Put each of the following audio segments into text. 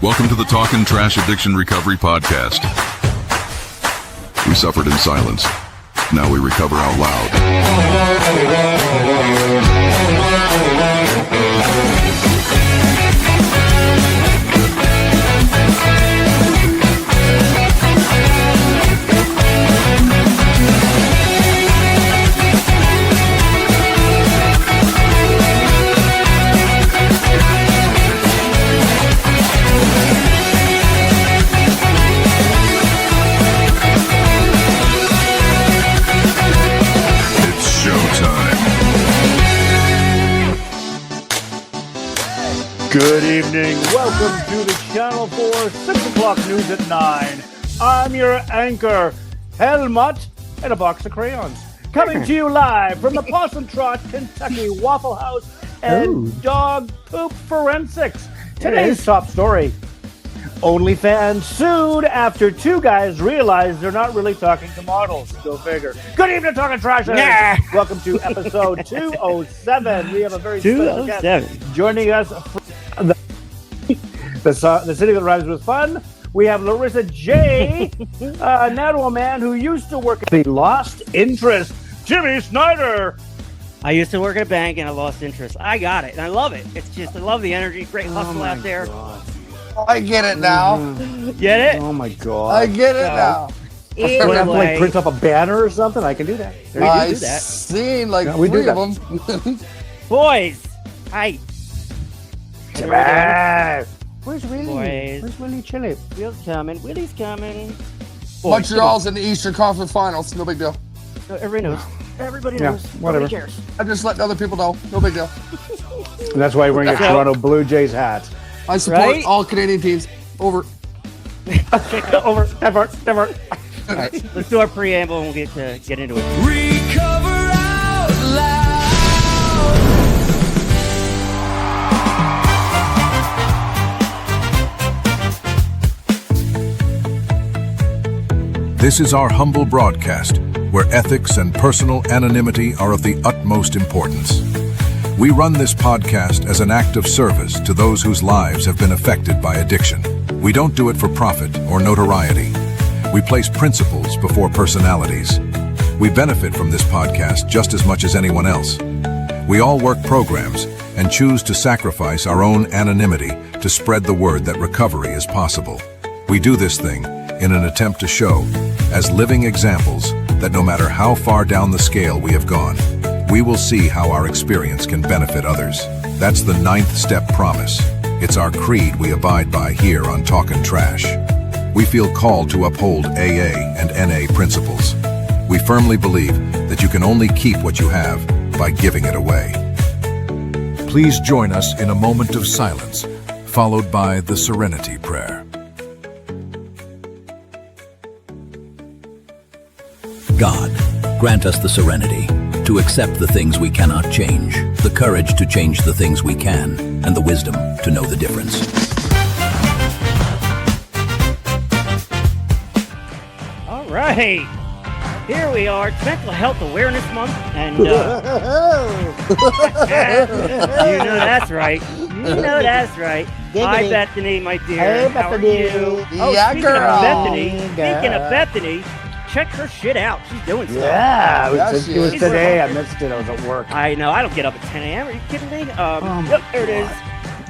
Welcome to the Talkin Trash Addiction Recovery Podcast. We suffered in silence. Now we recover out loud. Good evening. Welcome to the Channel 4 6 o'clock news at 9. I'm your anchor, Helmut, and a box of crayons. Coming to you live from the Possum Trot, Kentucky Waffle House and Dog Poop Forensics. Today's top story. OnlyFans sued after two guys realized they're not really talking to models. Go figure. Good evening, Talkin Trashers. Yeah. Welcome to episode 207. We have a very special guest joining us from the city that rhymes with fun. We have Larissa J, now a man who used to work at the Lost Interest, Jimmy Snyder. I used to work at a bank and I lost interest. I got it and I love it. It's just, I love the energy. Great hustle out there. God. I get it now. Get it? Oh my God. I get it now. Do I have to like print up a banner or something? I can do that. I seen like three of them. Boys, hi. Where's Willie? Boys. Where's Willie Chili? Will's coming. Willie's coming. Boys, Montreal's in the Eastern Conference Finals. No big deal. No, everybody knows. Everybody knows. Whatever. Nobody cares. I'm just letting other people know. No big deal. And that's why you're wearing a Toronto Blue Jays hat. I support all Canadian teams. Over. Over. Never. All right, let's do our preamble and we'll get into it. Recover out loud. This is our humble broadcast, where ethics and personal anonymity are of the utmost importance. We run this podcast as an act of service to those whose lives have been affected by addiction. We don't do it for profit or notoriety. We place principles before personalities. We benefit from this podcast just as much as anyone else. We all work programs and choose to sacrifice our own anonymity to spread the word that recovery is possible. We do this thing in an attempt to show, as living examples, that no matter how far down the scale we have gone, we will see how our experience can benefit others. That's the 9th step promise. It's our creed we abide by here on Talkin Trash. We feel called to uphold AA and NA principles. We firmly believe that you can only keep what you have by giving it away. Please join us in a moment of silence, followed by the Serenity Prayer. God, grant us the serenity to accept the things we cannot change, the courage to change the things we can, and the wisdom to know the difference. All right. Here we are. It's Mental Health Awareness Month. And you know that's right. You know that's right. Hi, Bethany, my dear. Hey, How are Bethany. you? Yeah, speaking girl. of Bethany, check her shit out. She's doing stuff. Yeah, it was She's today. I working. missed it. I was at work. I know. I don't get up at 10 a.m. Are you kidding me? Yep, there it is.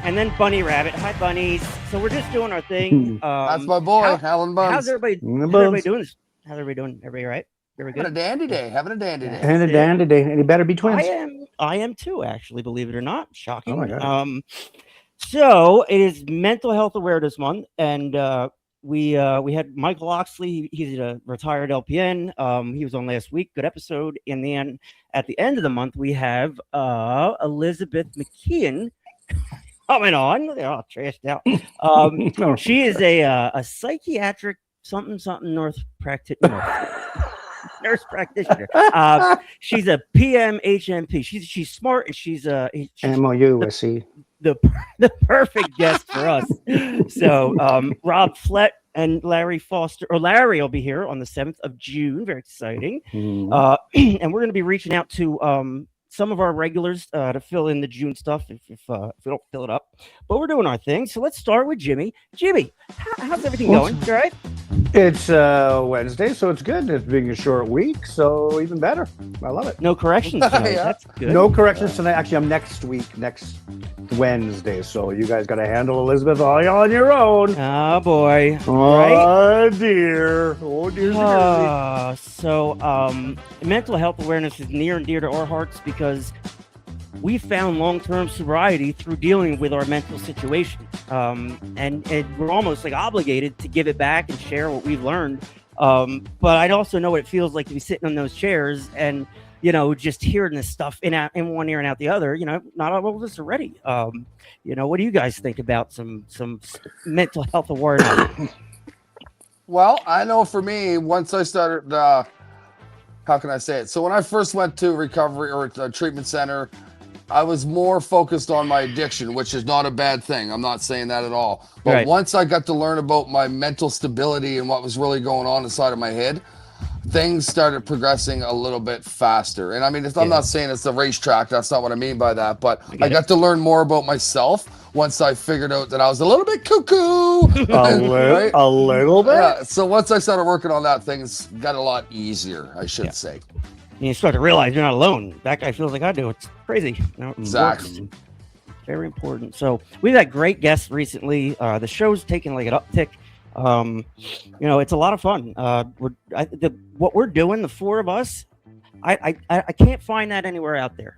And then Bunny Rabbit. Hi, bunnies. So we're just doing our thing. That's my boy, Alan Buns. How's everybody doing? How's everybody doing? Everybody all right? Everybody good? Having a dandy day. Having a dandy day. And a dandy day. And he better be twins. I am too, actually, believe it or not. Shocking. Oh my God. So it is Mental Health Awareness Month, and we had Michael Oxley. He's a retired LPN. He was on last week. Good episode. In the end, at the end of the month, we have Elizabeth McKeon coming on. They're all trashed out. She is a psychiatric something nurse practitioner. She's a PMHMP. She's smart and she's MOU, I see. The perfect guest for us. So Rob Flett and Larry Foster, or Larry will be here on the 7th of June. Very exciting. And we're going to be reaching out to some of our regulars to fill in the June stuff if we don't fill it up. But we're doing our thing. So let's start with Jimmy. Jimmy, how's everything going? You all right? It's Wednesday, so it's good. It's being a short week, so even better. I love it. No corrections tonight. Yeah. That's good. No corrections tonight. Actually, I'm next Wednesday, so you guys got to handle Elizabeth all on your own. Oh, boy. Oh, dear. Oh, dear. So mental health awareness is near and dear to our hearts because we found long-term sobriety through dealing with our mental situation. And we're almost like obligated to give it back and share what we've learned. But I also know what it feels like to be sitting on those chairs and, just hearing this stuff in one ear and out the other. Not all of us are ready. What do you guys think about some mental health awareness? Well, I know for me, once I started, how can I say it? So when I first went to recovery or a treatment center, I was more focused on my addiction, which is not a bad thing. I'm not saying that at all. But Right. once I got to learn about my mental stability and what was really going on inside of my head, things started progressing a little bit faster. And I mean, I'm not saying it's a racetrack. That's not what I mean by that. But I got to learn more about myself once I figured out that I was a little bit cuckoo. Right? A little bit? Yeah. So once I started working on that, things got a lot easier, I should say. And you start to realize you're not alone. That guy feels like I do. It's crazy. Exactly. Very important. So we've had great guests recently. The show's taken like an uptick. It's a lot of fun. What we're doing, the four of us, I can't find that anywhere out there.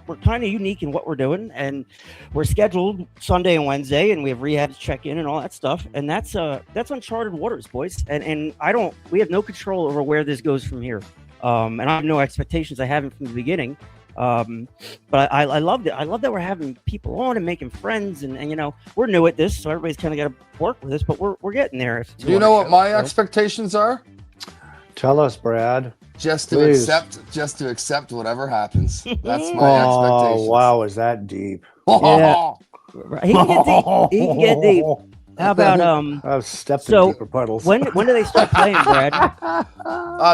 We're kind of unique in what we're doing, and we're scheduled Sunday and Wednesday, and we have rehab to check in and all that stuff. And that's uncharted waters, boys. And we have no control over where this goes from here. And I have no expectations. I haven't from the beginning. But I loved it. I love that we're having people on and making friends, and we're new at this, so everybody's kind of got to work with this, but we're getting there. Do you know what my expectations are? Tell us, Brad. Just to Please. accept whatever happens. That's my Oh, expectations. wow. Is that deep? Yeah. He can get deep. He can get deep. How about I've stepped So, in deeper puddles. when do they start playing, Brad?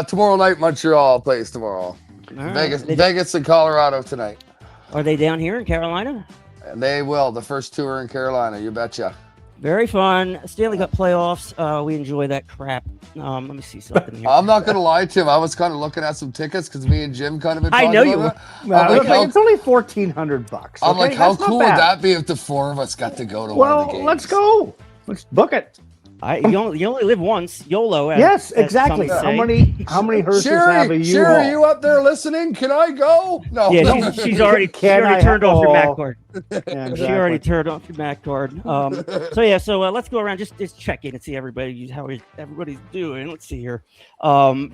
Tomorrow night, Montreal plays tomorrow. All right. Vegas and Colorado tonight. Are they down here in Carolina? And they will. The first two are in Carolina. You betcha. Very fun. Stanley Cup playoffs. We enjoy that crap. Let me see something here. I'm not gonna lie, Tim. I was kind of looking at some tickets because me and Jim kind of been talking I know you about were. it. I'm like, It's only $1,400. I'm like, how That's not cool would bad. that be if the four of us got to go to one of the Well, games? let's go. Let's book it. You only live once. YOLO. Yes, as exactly. some How say. many hearses have a Sherry, are U-Haul? you up there listening? Can I go? No. Yeah, she's already Can I turned off your have- Mac card. Yeah, She exactly. already turned off your Mac card. So let's go around just check in and see everybody's doing. Let's see here.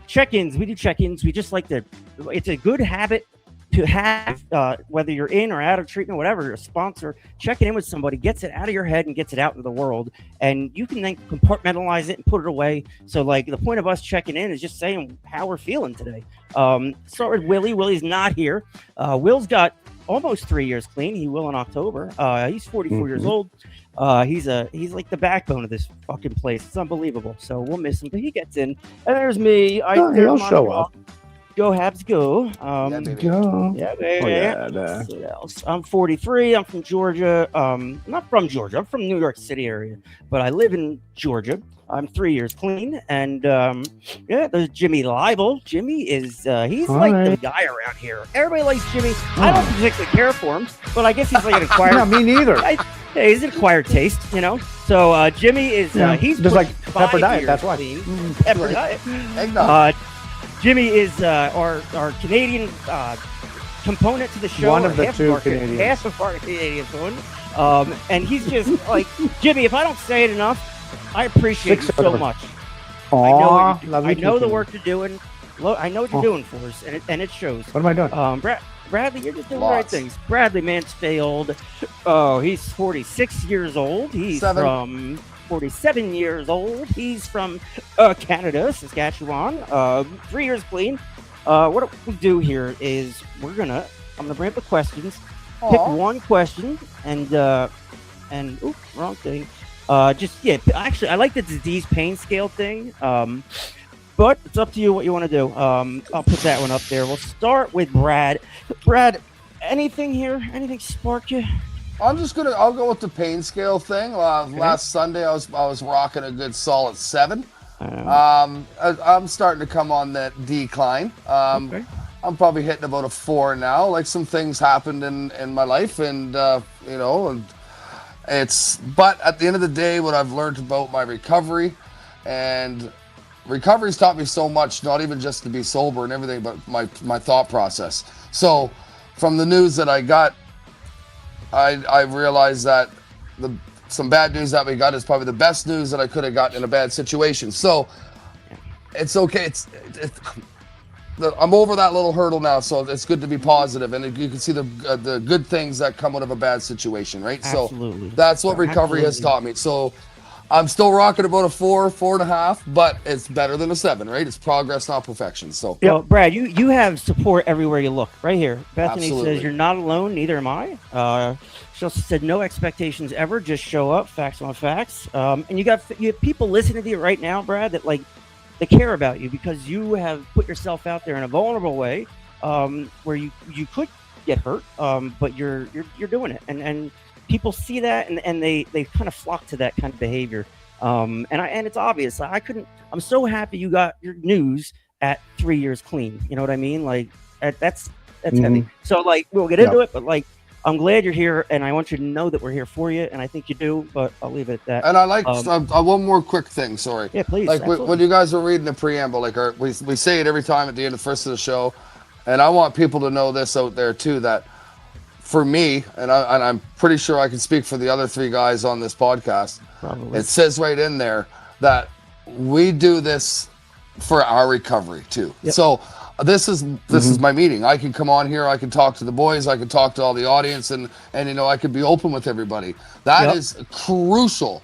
Check-ins. We do check-ins. We just like to. It's a good habit to have, whether you're in or out of treatment, whatever, a sponsor, checking in with somebody gets it out of your head and gets it out into the world. And you can then compartmentalize it and put it away. So like the point of us checking in is just saying how we're feeling today. Start with Willie. Willie's not here. Will's got almost 3 years clean. He will in October. He's 44 years old. He's like the backbone of this fucking place. It's unbelievable. So we'll miss him, but he gets in. And there's me. He'll show up. Go Habs, go. Yeah, baby. Go. Yeah, baby. Oh, yeah, nah. What else? I'm 43. I'm from Georgia. Not from Georgia. I'm from New York City area, but I live in Georgia. I'm 3 years clean, and there's Jimmy Libel. Jimmy is he's like the guy around here. Everybody likes Jimmy. I don't particularly care for him, but I guess he's like an acquired. No, me neither. Yeah, he's an acquired taste, So Jimmy is he's just like pushed Pepper 5 Diet. years That's why. clean. Pepper Diet. Eggnog. Jimmy is our Canadian component to the show. One of the half two our, Canadians. Half of our Canadian one. And he's just like, Jimmy, if I don't say it enough, I appreciate you so much. Aw, I love you know too, the Timmy. work you're doing. I know what you're doing for us, and it shows. What am I doing? Bradley, you're just doing the right Lots. things. Bradley Mansfield, he's 46 years old. He's from 47 years old. He's from Canada, Saskatchewan. 3 years clean. What we do here is I'm gonna bring up the questions. Pick one question and wrong thing. Actually, I like the disease pain scale thing. but it's up to you what you want to do. I'll put that one up there. We'll start with Brad. Brad, anything here? Anything spark you? I'll go with the pain scale thing. Last Sunday, I was rocking a good solid 7. I'm starting to come on that decline. I'm probably hitting about a 4 now. Like, some things happened in my life, and but at the end of the day, what I've learned about my recovery, and recovery's taught me so much, not even just to be sober and everything, but my thought process. So from the news that I got, I realized that some bad news that we got is probably the best news that I could have gotten in a bad situation. So it's okay. I'm over that little hurdle now, so it's good to be positive, and you can see the good things that come out of a bad situation, right? Absolutely. So that's what recovery has taught me. So I'm still rocking about a 4.5, but it's better than a 7, right? It's progress, not perfection. So, well, Brad, you have support everywhere you look. Right here, Bethany Absolutely. says you're not alone. Neither am I. She also said no expectations ever. Just show up. Facts on facts. And you have people listening to you right now, Brad, that they care about you because you have put yourself out there in a vulnerable way, where you could get hurt, but you're doing it, and people see that, and they kind of flock to that kind of behavior. And it's obvious. I'm so happy you got your news at 3 years clean. You know what I mean? Like that's heavy. So like we'll get into it, but like I'm glad you're here, and I want you to know that we're here for you, and I think you do. But I'll leave it at that. And I like one more quick thing. Sorry. Yeah, please. Like when you guys were reading the preamble, like we say it every time at the end of the first of the show, and I want people to know this out there too, that for me, and I'm pretty sure I can speak for the other 3 guys on this podcast. Probably. It says right in there that we do this for our recovery too. Yep. So this is my meeting. I can come on here, I can talk to the boys, I can talk to all the audience, and I can be open with everybody. That is a crucial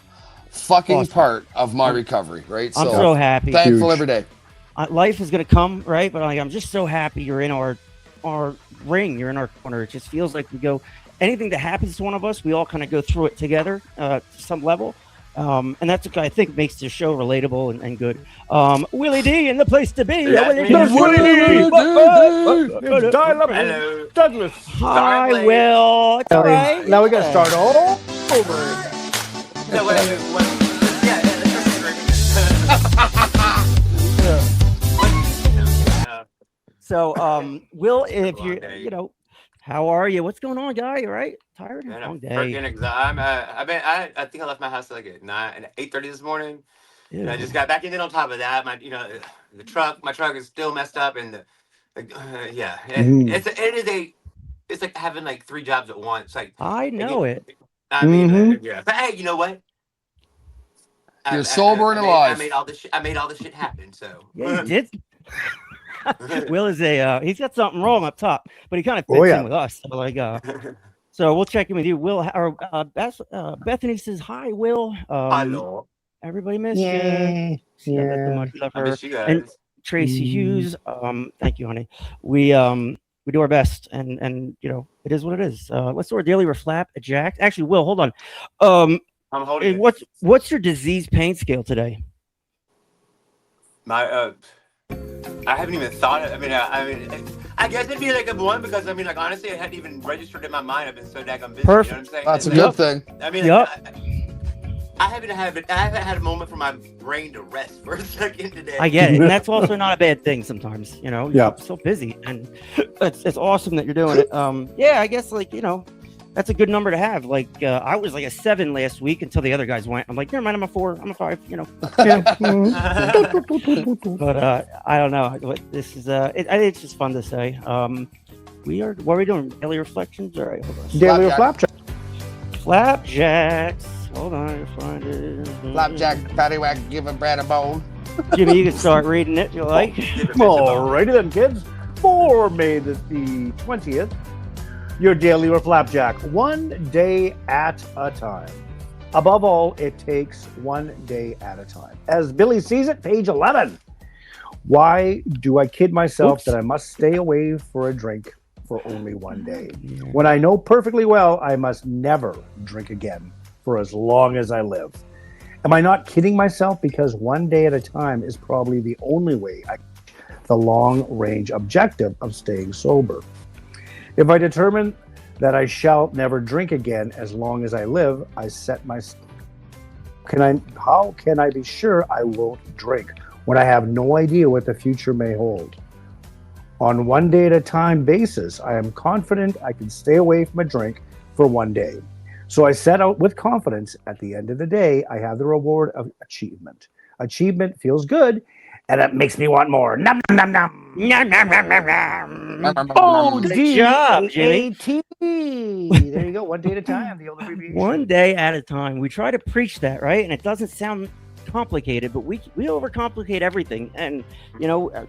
fucking part of my recovery, right? I'm so happy. Thankful every day. Life is going to come, right? But I'm just so happy you're in our ring. You're in our corner. It just feels like we go, anything that happens to one of us, we all kind of go through it together to some level. And that's what I think makes the show relatable and good. Willie D in the place to be. Willie D. Dial up. Hello. Douglas. Hi, Will. It's all right. Now we got to start all over again. No, wait, yeah, So, Will, if you're, how are you? What's going on, guy? You all right? Tired? man, Long I'm day. freaking exhausted. I think I left my house like at 8:30 this morning. And I just got back in. Then on top of that, my truck is still messed up, and it's like having like 3 jobs at once. Like I know it. I mean, but hey, you know what? You're sober and alive. I made all this shit happen. So Yeah, you did. Will is he's got something wrong up top, but he kind of fits in with us. So so we'll check in with you, Will. Bethany says hi, Will. hello. Everybody missed you. Yeah. I miss you guys. And Tracy Hughes. Thank you, honey. We do our best, and it is what it is. Let's do our daily reflap. Jack. Actually, Will, hold on. I'm holding. What's your disease pain scale today? My I haven't even thought of. I guess it'd be like a 1 because honestly, I hadn't even registered in my mind. I've been so daggone busy. Perfect. You know what I'm saying? That's a good thing. I haven't had a moment for my brain to rest for a second today. I get it, and that's also not a bad thing sometimes. You're so busy, and it's awesome that you're doing it. I guess that's a good number to have. Like I was like a 7 last week until the other guys went. I'm like, never mind, I'm a 4, I'm a 5. But I don't know. This is I think it's just fun to say. What are we doing? Daily reflections? All right, hold on. Daily Flapjack. Flapjacks. Hold on, I'll find it. Flapjack, paddywhack, giving Brad a bone. Jimmy, you can start reading it if you like. Alrighty then, kids. For May the 20th, your daily Flapjack, 1 day at a time. Above all, it takes 1 day at a time. As Billy sees it, page 11. Why do I kid myself that I must stay away for a drink for only 1 day, when I know perfectly well I must never drink again for as long as I live? Am I not kidding myself? Because one day at a time is probably the only way the long-range objective of staying sober. If I determine that I shall never drink again as long as I live, I set my... How can I be sure I won't drink when I have no idea what the future may hold? On one day at a time basis, I am confident I can stay away from a drink for one day. So I set out with confidence. At the end of the day, I have the reward of achievement. Achievement feels good, and it makes me want more. Nom, nom, nom, nom. Nom, nom, nom, nom, nom. Good job, Jimmy. ODAT. There you go. One day at a time, the old abbreviation. One day at a time. We try to preach that, right? And it doesn't sound complicated, but we overcomplicate everything. And,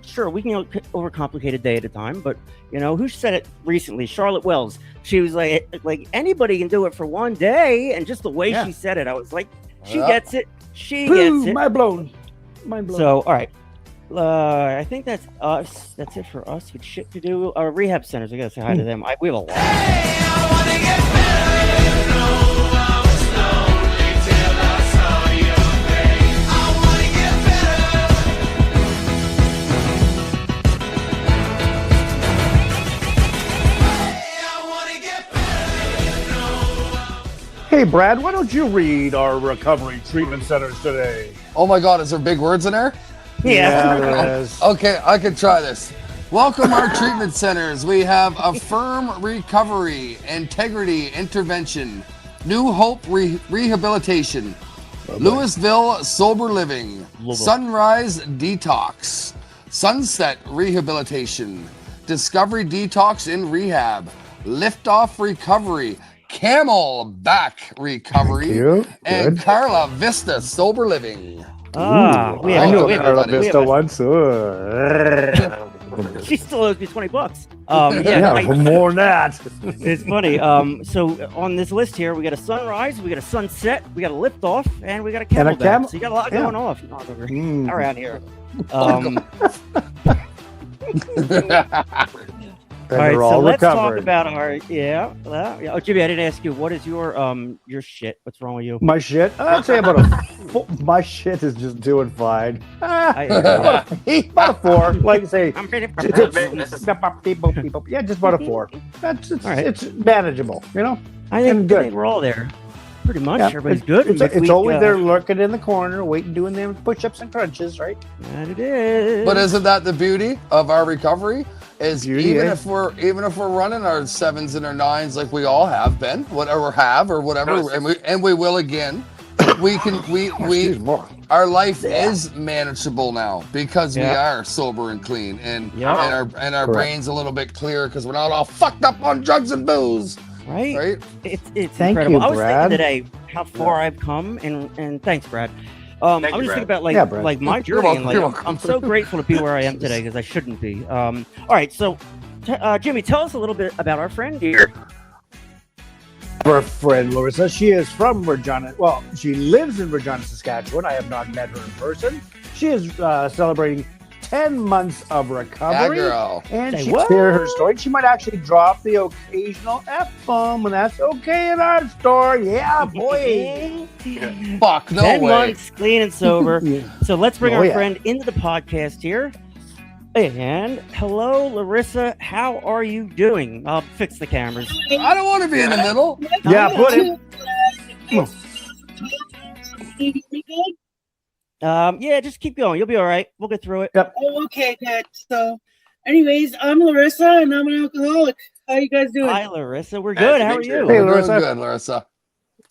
sure, we can overcomplicate a day at a time, but, who said it recently? Charlotte Wells. She was like anybody can do it for one day. And just the way she said it, I was like, she gets it. She gets it. Mind blown. So, all right. I think that's us. That's it for us with shit to do. Our rehab centers, I gotta say hi to them. We have a lot. Hey, I wanna get better. You know I was lonely till I saw your face. I wanna get better. Hey, I wanna get better. You know Hey, Brad, why don't you read our recovery treatment centers today? Oh my God, is there big words in there? Yeah. There is. Okay, I can try this. Welcome our treatment centers. We have Affirm Recovery, Integrity Intervention, New Hope Rehabilitation, Louisville Sober Living, Sunrise Detox, Sunset Rehabilitation, Discovery Detox in Rehab, Liftoff Recovery, Camelback Recovery, and Good. Carla Vista Sober Living. We I have, knew we have, Carla we have Vista a- once. She still owes me $20. More than that. It's funny. So on this list here, we got a sunrise, we got a sunset, we got a liftoff, and we got a camelback. So you got a lot going on around here. All right, so let's talk about our Oh, Jimmy, I didn't ask you. What is your shit? What's wrong with you? My shit? I'd say about my shit is just doing fine. About a 4. Like say, yeah, just about a 4. It's manageable, I think good. we're all there. Pretty much, Yeah, everybody's good. It's always there lurking in the corner, waiting, doing them push-ups and crunches, right? That it is. But isn't that the beauty of our recovery? Is Beauty, even eh? if we're running our 7s and our 9s like we all have been, whatever, and we will again. Our life is manageable now because we are sober and clean, and our brain's a little bit clearer because we're not all fucked up on drugs and booze. Right? It's Thank incredible. you, I was Brad. thinking today how far I've come, and thanks, Brad. I was just thinking about like my journey, and like I'm so grateful to be where I am today because I shouldn't be. All right, so Jimmy, tell us a little bit about our friend here. Our friend Larissa, she is from Regina. Well, she lives in Regina, Saskatchewan. I have not met her in person. She is celebrating 10 months of recovery. Yeah, girl. And she shared her story. She might actually drop the occasional F-bomb, and that's okay in our store. Yeah, boy. Fuck, no 10 way. months clean and sober. So let's bring our yeah. friend into the podcast here. And hello, Larissa. How are you doing? I'll fix the cameras. I don't want to be in the middle. Yeah, put him. Yeah, just keep going. You'll be all right. We'll get through it. Yep. Oh, okay, good. So, anyways, I'm Larissa, and I'm an alcoholic. How you guys doing? Hi, Larissa. We're good. How are you? Hey, We're Larissa. doing good, Larissa.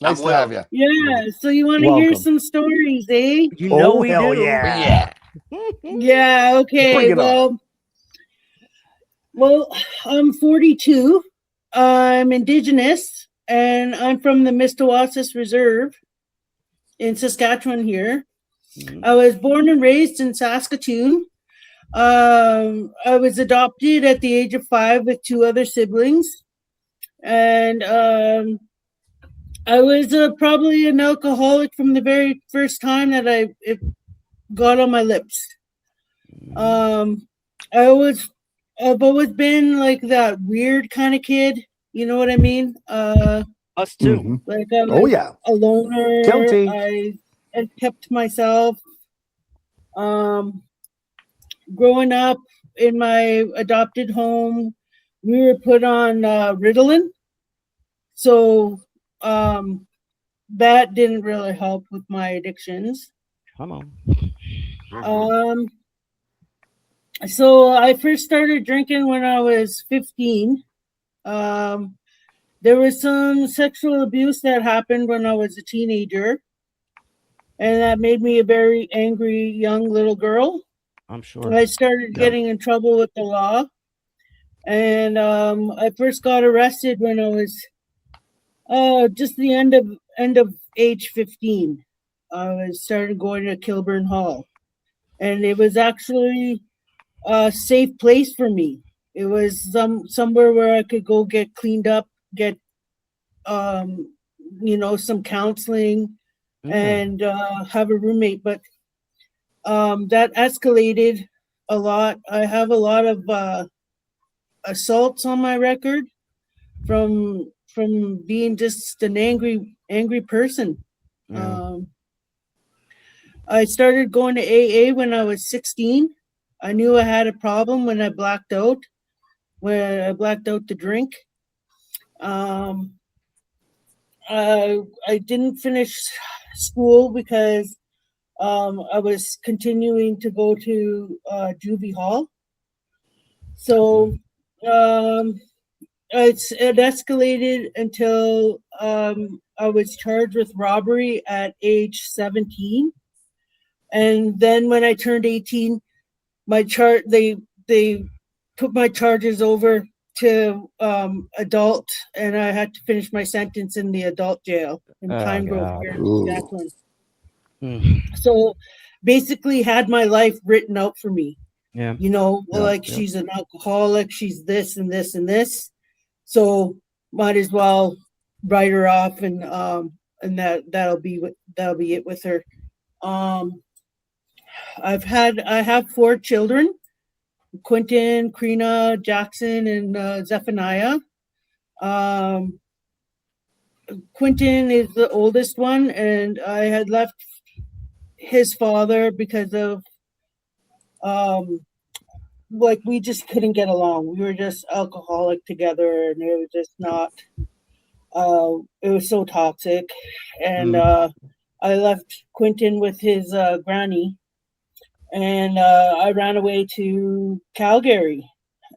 Nice to have you. Yeah. So you want to hear Welcome. some stories, eh? You know we hell do. yeah. Yeah. Okay. Bring it on. Well, I'm 42. I'm Indigenous, and I'm from the Mistawassus Reserve in Saskatchewan here. I was born and raised in Saskatoon. I was adopted at the age of 5 with 2 other siblings. And I was probably an alcoholic from the very first time that it got on my lips. I've always been like that weird kind of kid. You know what I mean? Us too. Like I'm Oh, yeah. a loner. Guilty. I and kept to myself. Growing up in my adopted home, we were put on Ritalin, so that didn't really help with my addictions. Come on. So I first started drinking when I was 15. There was some sexual abuse that happened when I was a teenager, and that made me a very angry young little girl. I'm sure. I started getting in trouble with the law, and I first got arrested when I was just the end of age 15. I started going to Kilburn Hall, and it was actually a safe place for me. It was somewhere where I could go get cleaned up, get some counseling, and have a roommate. But that escalated a lot. I have a lot of assaults on my record from being just an angry person. Yeah. I started going to AA when I was 16. I knew I had a problem when I blacked out to drink. I didn't finish school because I was continuing to go to juvie hall. So it escalated until I was charged with robbery at age 17. And then when I turned 18, they put my charges over to adult, and I had to finish my sentence in the adult jail in Pine Grove here in Saskatchewan. So basically had my life written out for me. Yeah. She's an alcoholic, she's this and this and this. So might as well write her off, and that'll be it with her. I have 4 children: Quentin, Krina, Jackson, and Zephaniah. Quentin is the oldest one, and I had left his father because of we just couldn't get along. We were just alcoholic together, and it was just not. It was so toxic, and I left Quentin with his granny, and I ran away to Calgary,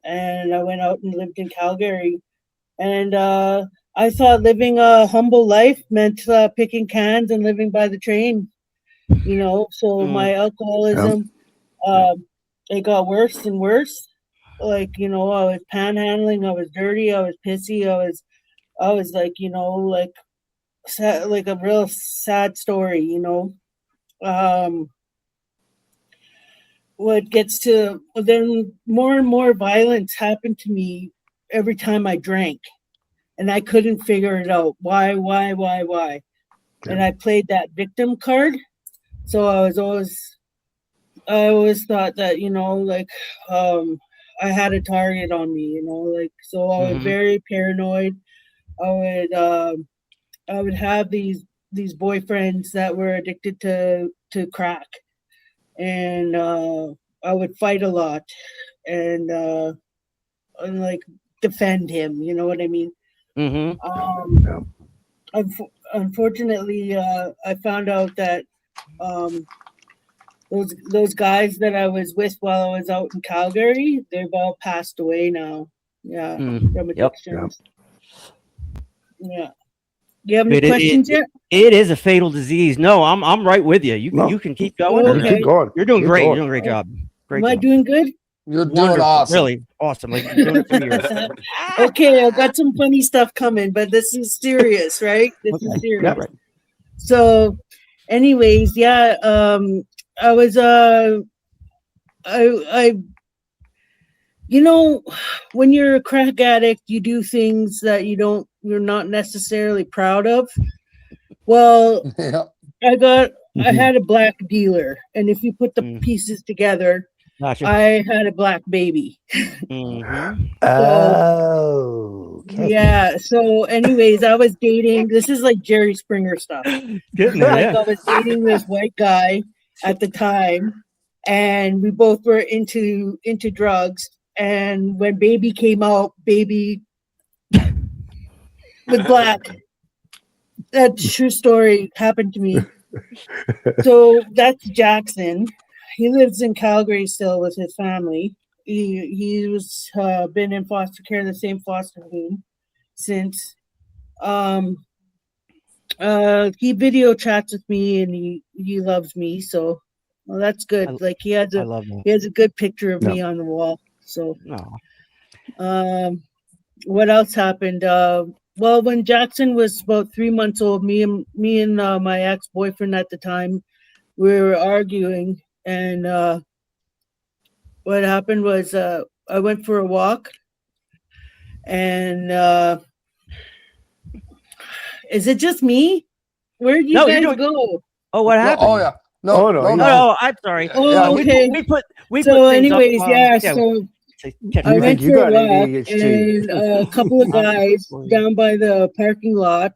and I went out and lived in Calgary, and I thought living a humble life meant picking cans and living by the train, So my alcoholism, it got worse and worse. I was panhandling, I was dirty, I was pissy, I was sad, like a real sad story, What gets to then more and more violence happened to me every time I drank, and I couldn't figure it out. Why? And I played that victim card, so I always thought that I had a target on me, so I was very paranoid. I would have these boyfriends that were addicted to crack, and I would fight a lot and defend him. You know what I mean? Unfortunately, I found out that those guys that I was with while I was out in Calgary, they've all passed away now. Yeah, from addictions. Yeah. Do you have any questions yet? It is a fatal disease. No, I'm right with you. You can keep going. Okay. Keep going. You're doing great. going. You're doing a great job. Great Am I job. doing good? You're doing Wonderful. awesome. Really awesome. Like you're doing it for years. Okay, I've got some funny stuff coming, but this is serious, right? This is serious. Yeah, right. So, anyways, yeah, I was I when you're a crack addict, you do things that you're not necessarily proud of. Well, Yeah. I had a black dealer, and if you put the pieces together, Gotcha. I had a black baby. Mm-hmm. Oh, okay. Yeah. So, anyways, I was dating. This is like Jerry Springer stuff. Getting there, Like yeah. I was dating this white guy at the time, and we both were into drugs. And when baby came out, baby was black. That's a true story. Happened to me. So that's Jackson. He lives in Calgary still with his family. He was been in foster care, the same foster home since. He video chats with me and he loves me, so well that's good. Like he I love that. has a good picture of No. me on the wall. So No. what else happened? Well, when Jackson was about 3 months old, me and my ex-boyfriend at the time, we were arguing, and what happened was I went for a walk, and is it just me? Where did you No, you're guys doing- go? Oh, what No, happened? oh yeah. No, Oh, no, no, you- No, no. no, I'm sorry. Oh, Yeah, okay. We put So, things up, anyways, so to catch I You up. went think you for a got walk, ADHD? and a couple of guys down by the parking lot,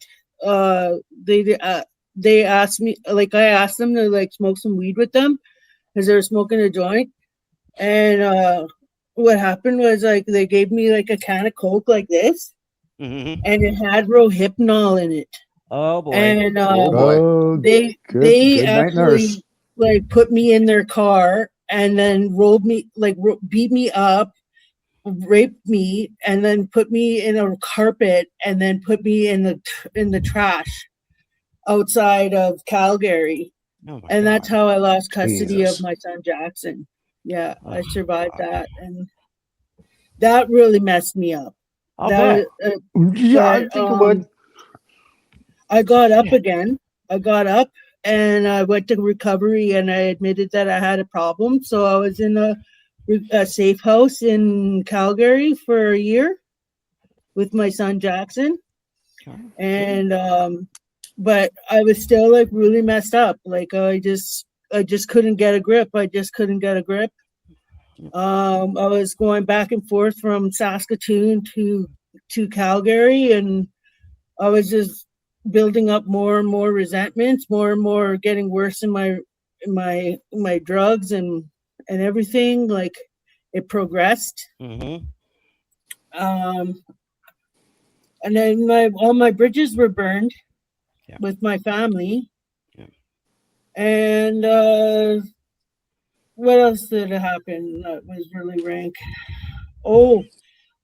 they asked me, like I asked them to like smoke some weed with them because they were smoking a joint, and what happened was like they gave me like a can of Coke like this, Mhm. and it had Rohypnol in it, Oh boy. and Oh, boy. Oh, they good night, nurse. actually like put me in their car and then rolled me like beat me up, raped me, and then put me in a carpet and then put me in the trash outside of Calgary. Oh my And that's God. how I lost custody Jesus. of my son Jackson. Yeah, I Oh, survived God. that, and that really messed me up. I'll That bet. Yeah, I but, think it would. I got up again. I got up and I went to recovery and I admitted that I had a problem. So I was in a safe house in Calgary for a year with my son Jackson. Okay. And but I was still like really messed up. Like I just couldn't get a grip. I just couldn't get a grip. I was going back and forth from Saskatoon to Calgary, and I was just building up more and more resentments, more and more getting worse in my drugs and everything. Like it progressed. Mm-hmm. And then all my bridges were burned Yeah. with my family. Yeah. And what else did happen that was really rank? Oh,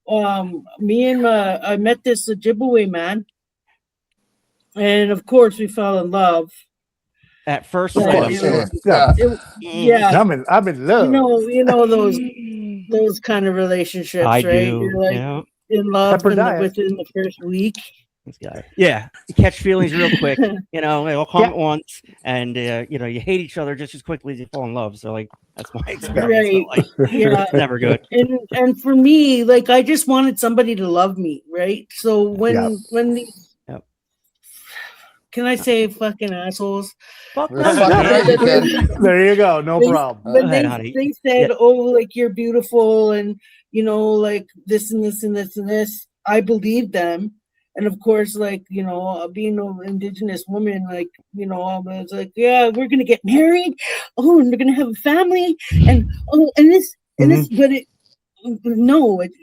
I met this Ojibwe man, and of course we fell in love. At first Yeah, sight, I'm course, sure. yeah. Yeah, I'm in love. you know those kind of relationships, I right? do. You're like Yeah. in love Pepper diet. within the first week. This guy. Yeah. You catch feelings real quick. You know, they all come at once, and you know, you hate each other just as quickly as you fall in love. So, like, that's my experience. Right. But, like, Yeah. it's never good. And for me, like I just wanted somebody to love me, right? So when these Yep. can I say fucking assholes? Fuck You're no, fucking man. right, you can. There you go. No They- problem. When Go ahead, honey. they said, Yeah. "Oh, like you're beautiful," and you know, like this and this and this and this, I believed them. And of course, like you know, being an Indigenous woman, like you know, I was like, "Yeah, we're gonna get married. Oh, and we're gonna have a family." And oh, and this, but it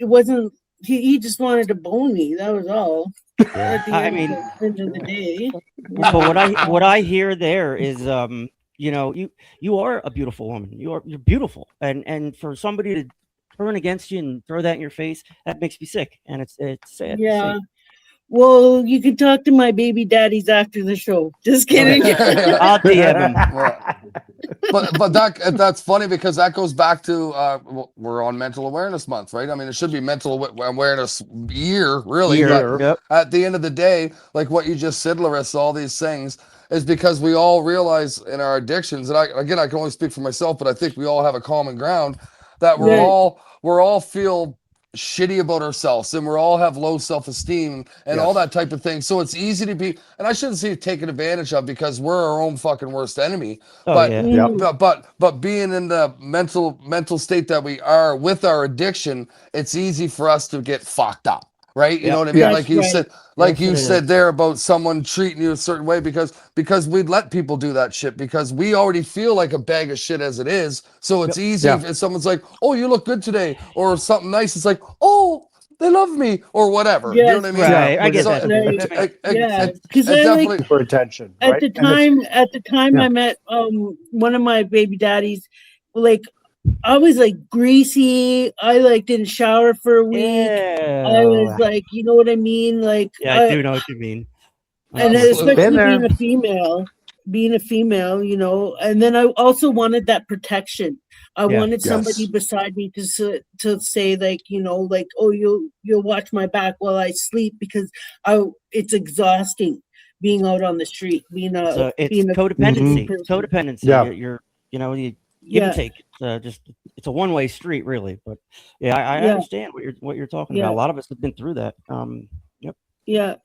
wasn't. He just wanted to bone me. That was all. At the I end, mean- end of the day. But what I hear there is you know, you are a beautiful woman. You're beautiful. And for somebody to turn against you and throw that in your face, that makes me sick. And it's sad. to Yeah. see. Well, you can talk to my baby daddies after the show. Just kidding. I'll DM him. But that's funny because that goes back to we're on mental awareness month, right? I mean, it should be mental awareness year, really. But Yep. at the end of the day, like what you just said, Larissa, all these things is because we all realize in our addictions, and I can only speak for myself, but I think we all have a common ground that we're Right. all feel shitty about ourselves, and we all have low self-esteem and all that type of thing. So it's easy to be, and I shouldn't say taken advantage of, because we're our own fucking worst enemy. Oh, but yeah. but being in the mental state that we are with our addiction, it's easy for us to get fucked up. Right? You know what I mean? That's Like you right. said, there about someone treating you a certain way because we'd let people do that shit because we already feel like a bag of shit as it is. So it's easy if someone's like, "Oh, you look good today," or something nice. It's like, "Oh, they love me," or whatever. You know what I mean? Right. I get So that. Because it's I like definitely For attention, at right? the And it's- time I met one of my baby daddies, like I was like greasy. I like didn't shower for a week. I was Yeah. like, you know what I mean? Like Yeah, I do know what you mean. and Absolutely. especially Been there. being a female, you know. And then I also wanted that protection. I Yeah. wanted somebody Yes. beside me to say, like, you know, like, oh, you'll watch my back while I sleep, because it's exhausting being out on the street, being So it's being a codependency. person. Codependency. Yeah. You're you give and take. It's it's a one-way street, really. But yeah, I Yeah. understand what you're talking Yeah. about. A lot of us have been through that. Yep. Yeah.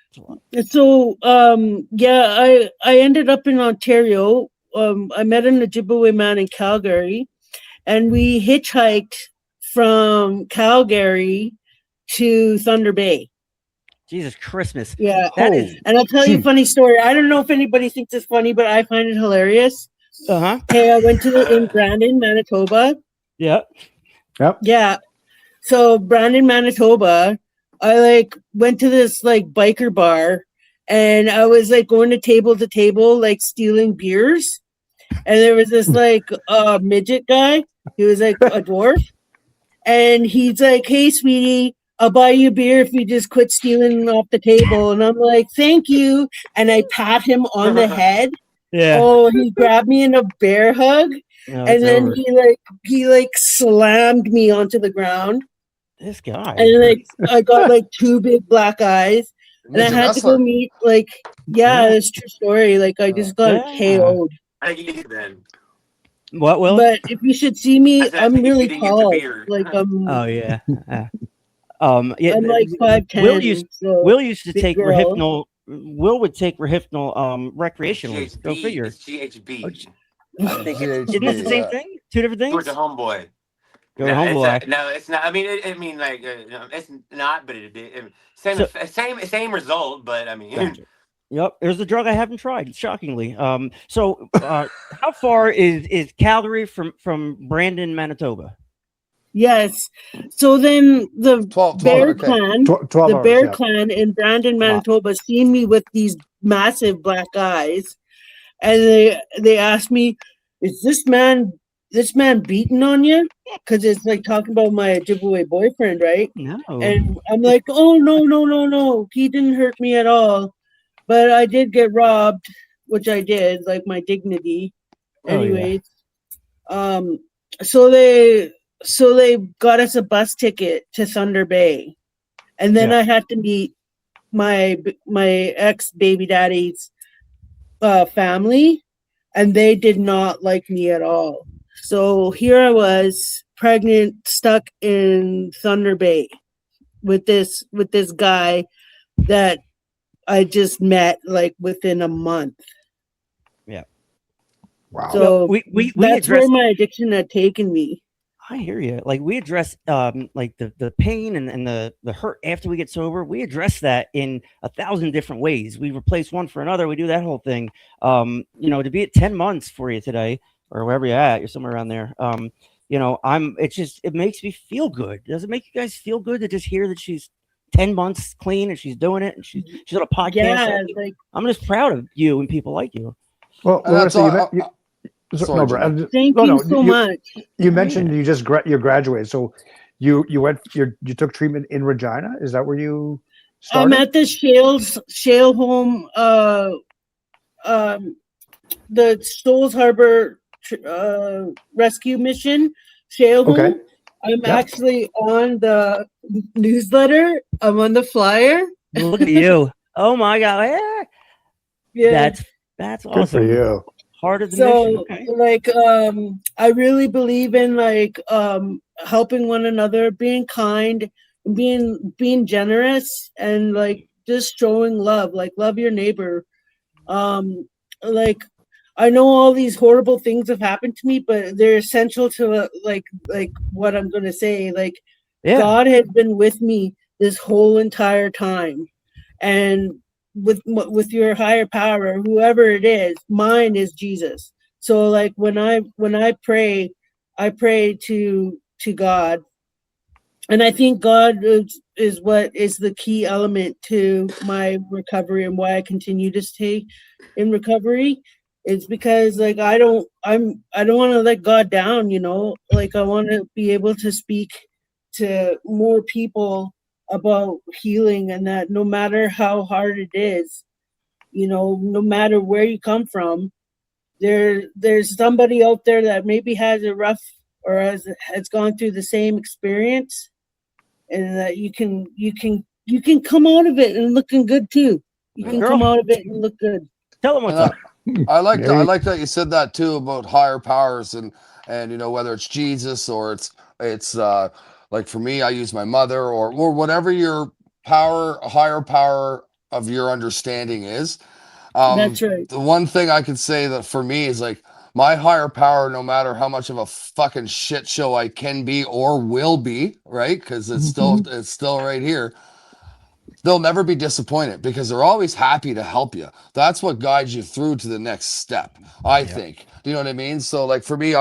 It's a lot. So I ended up in Ontario. I met an Ojibwe man in Calgary, and we hitchhiked from Calgary to Thunder Bay. Jesus Christmas. Yeah. That is. And I'll tell you a funny story. I don't know if anybody thinks it's funny, but I find it hilarious. Uh-huh. Okay, I went in Brandon, Manitoba. Yeah. Yeah. So Brandon, Manitoba, I like went to this like biker bar, and I was like going to table, like stealing beers. And there was this like midget guy. He was like a dwarf. And he's like, "Hey, sweetie, I'll buy you a beer if you just quit stealing off the table." And I'm like, "Thank you." And I pat him on the head. Yeah. Oh, he grabbed me in a bear hug. No, And it's then over. he slammed me onto the ground. This guy. And like I got like two big black eyes. And I Midget had to go wrestler. meet it's true story. Like I just got Yeah. KO'd. I think you did then. What, Will? But if you should see me, I said, I I'm think you really didn't get the tall. beer. Like Oh yeah. Yeah, I'm like 5'10". Will used so Will used to big take girl. Rohypnol. Will would take Rohypnol recreationally. Go figure. It's GHB. I think GHB, isn't it the same yeah. thing? Two different Towards things? the homeboy. Go No, homeboy. it's not. I mean, no, it's not. But same, So- same result. But I mean, Gotcha. Yep, there's a drug I haven't tried, shockingly. So how far is Calgary from Brandon, Manitoba? Yes. So then the 12 Bear okay. Clan, 12 the hours, Bear yeah. Clan in Brandon, Manitoba, seen me with these massive black eyes, and they asked me, "Is this man beating on you?" Because it's like talking about my Ojibwe boyfriend, right? No. And I'm like, "Oh no, he didn't hurt me at all, but I did get robbed, which I did, like my dignity." Oh, yeah. Anyways, so they got us a bus ticket to Thunder Bay, and then Yeah. I had to meet my ex baby daddy's family, and they did not like me at all. So here I was, pregnant, stuck in Thunder Bay with this guy that I just met like within a month. Wow. So we that's address. where my addiction had taken me. I hear you. Like we address like the pain and the hurt after we get sober. We address that in 1,000 different ways. We replace one for another. We do that whole thing. To be at 10 months for you today or wherever you're at, you're somewhere around there. It makes me feel good. Does it make you guys feel good to just hear that she's 10 months clean and she's doing it and she's on a podcast? Yeah, like I'm just proud of you and people like you. Well, And that's Larissa, all- sorry, no, Jimmy. Brad, thank no, you no, so much. You mentioned you just you graduated, so you took treatment in Regina. Is that where you started? I'm at the Shale Home, the Stoles Harbor rescue mission, Shale Home. Okay. I'm Yeah. actually on the newsletter. I'm on the flyer. Look at you. Oh my God. Yeah. Yeah. That's Good for awesome. you. Part of the mission. So Okay. like I really believe in like helping one another, being kind, being generous, and like just showing love, like love your neighbor. Like I know all these horrible things have happened to me, but they're essential to like what I'm going to say. Like Yeah. God has been with me this whole entire time, and with your higher power, whoever it is, mine is Jesus. So like when I pray, I pray to God, and I think God is what is the key element to my recovery and why I continue to stay in recovery. It's because like I don't want to let God down, you know. Like I want to be able to speak to more people about healing, and that no matter how hard it is, you know, no matter where you come from, there's somebody out there that maybe has a rough or has gone through the same experience, and that you can come out of it and looking good too. You can Girl. come out of it and look good. Tell them what's And up. I like that. I like that you said that too about higher powers and you know whether it's Jesus or it's like for me I use my mother or whatever your higher power of your understanding is. That's right. The one thing I could say that for me is like my higher power, no matter how much of a fucking shit show I can be or will be, right? Because it's still right here. They'll never be disappointed because they're always happy to help you. That's what guides you through to the next step, I think. Do you know what I mean? So, like for me,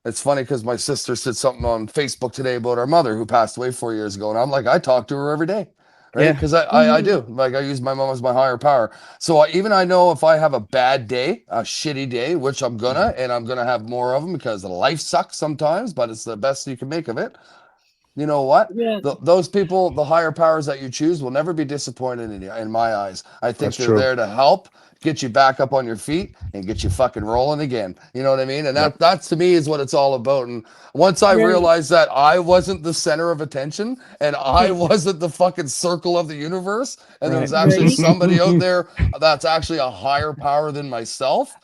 it's funny because my sister said something on Facebook today about our mother who passed away 4 years ago, and I'm like, I talk to her every day, right? Yeah. Because I do. Like I use my mom as my higher power. So I know if I have a bad day, a shitty day, which I'm gonna, and I'm gonna have more of them because life sucks sometimes, but it's the best you can make of it. You know what? Yeah. Those people, the higher powers that you choose, will never be disappointed in you, in my eyes. I think That's they're true. there to help get you back up on your feet and get you fucking rolling again. You know what I mean? And Yep. that to me is what it's all about. And once I Right. realized that I wasn't the center of attention and I wasn't the fucking circle of the universe, and there was actually Right. somebody out there that's actually a higher power than myself,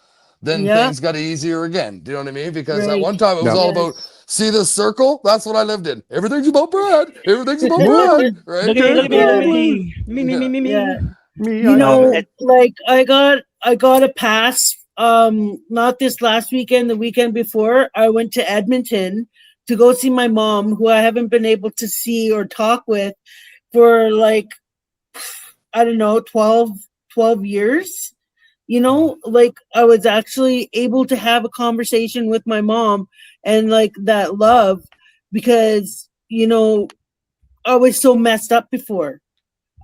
then Yeah. things got easier again. Do you know what I mean? Because at Right. one time it was Yep. all Yes. about, see this circle? That's what I lived in. Everything's about Brad. Everything's about Brad. Right? Look at me, Yeah. me. Yeah. Me, You I know, know. like I got a pass. Not this last weekend, the weekend before, I went to Edmonton to go see my mom, who I haven't been able to see or talk with for like, I don't know, 12 years. You know, like I was actually able to have a conversation with my mom and like that love, because, you know, I was so messed up before.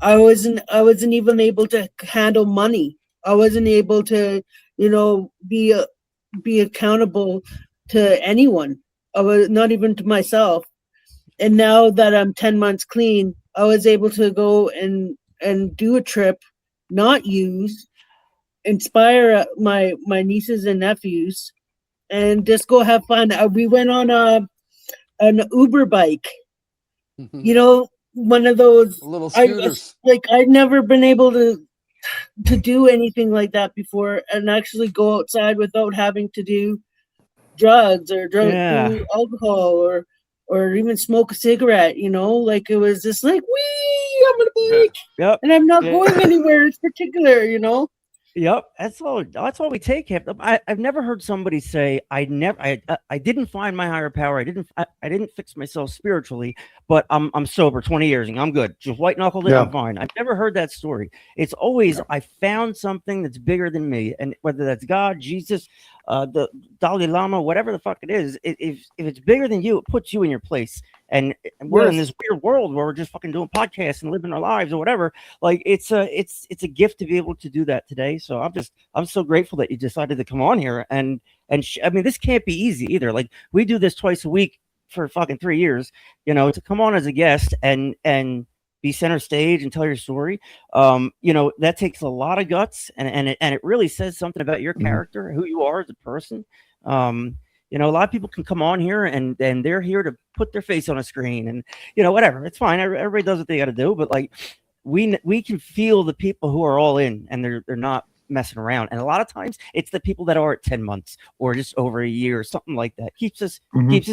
I wasn't even able to handle money. I wasn't able to, you know, be accountable to anyone. I was not even to myself. And now that I'm 10 months clean, I was able to go and do a trip, not use, inspire my nieces and nephews, and just go have fun. We went on an Uber bike, you know, one of those. Little I scooters. like I'd never been able to do anything like that before, and actually go outside without having to do drugs or Yeah. do alcohol or even smoke a cigarette. You know, like it was just like, wee, I'm on a bike, Yep. and I'm not Yeah. going anywhere in particular. You know. Yep, that's all we take. I've never heard somebody say I didn't find my higher power. I didn't fix myself spiritually, but I'm sober 20 years and I'm good. Just white knuckled it. Yeah. I'm fine. I've never heard that story. It's always I found something that's bigger than me, and whether that's God, Jesus, the Dalai Lama, whatever the fuck it is, if it's bigger than you, it puts you in your place. And we're in Yes. this weird world where we're just fucking doing podcasts and living our lives or whatever. Like it's a gift to be able to do that today. So I'm so grateful that you decided to come on here and I mean, this can't be easy either. Like we do this twice a week for fucking 3 years, you know, to come on as a guest and be center stage and tell your story. You know, that takes a lot of guts and it really says something about your character, who you are as a person. You know, a lot of people can come on here and they're here to put their face on a screen and, you know, whatever. It's fine. Everybody does what they got to do. But like we can feel the people who are all in and they're not messing around. And a lot of times it's the people that are at 10 months or just over a year or something like that. Keeps us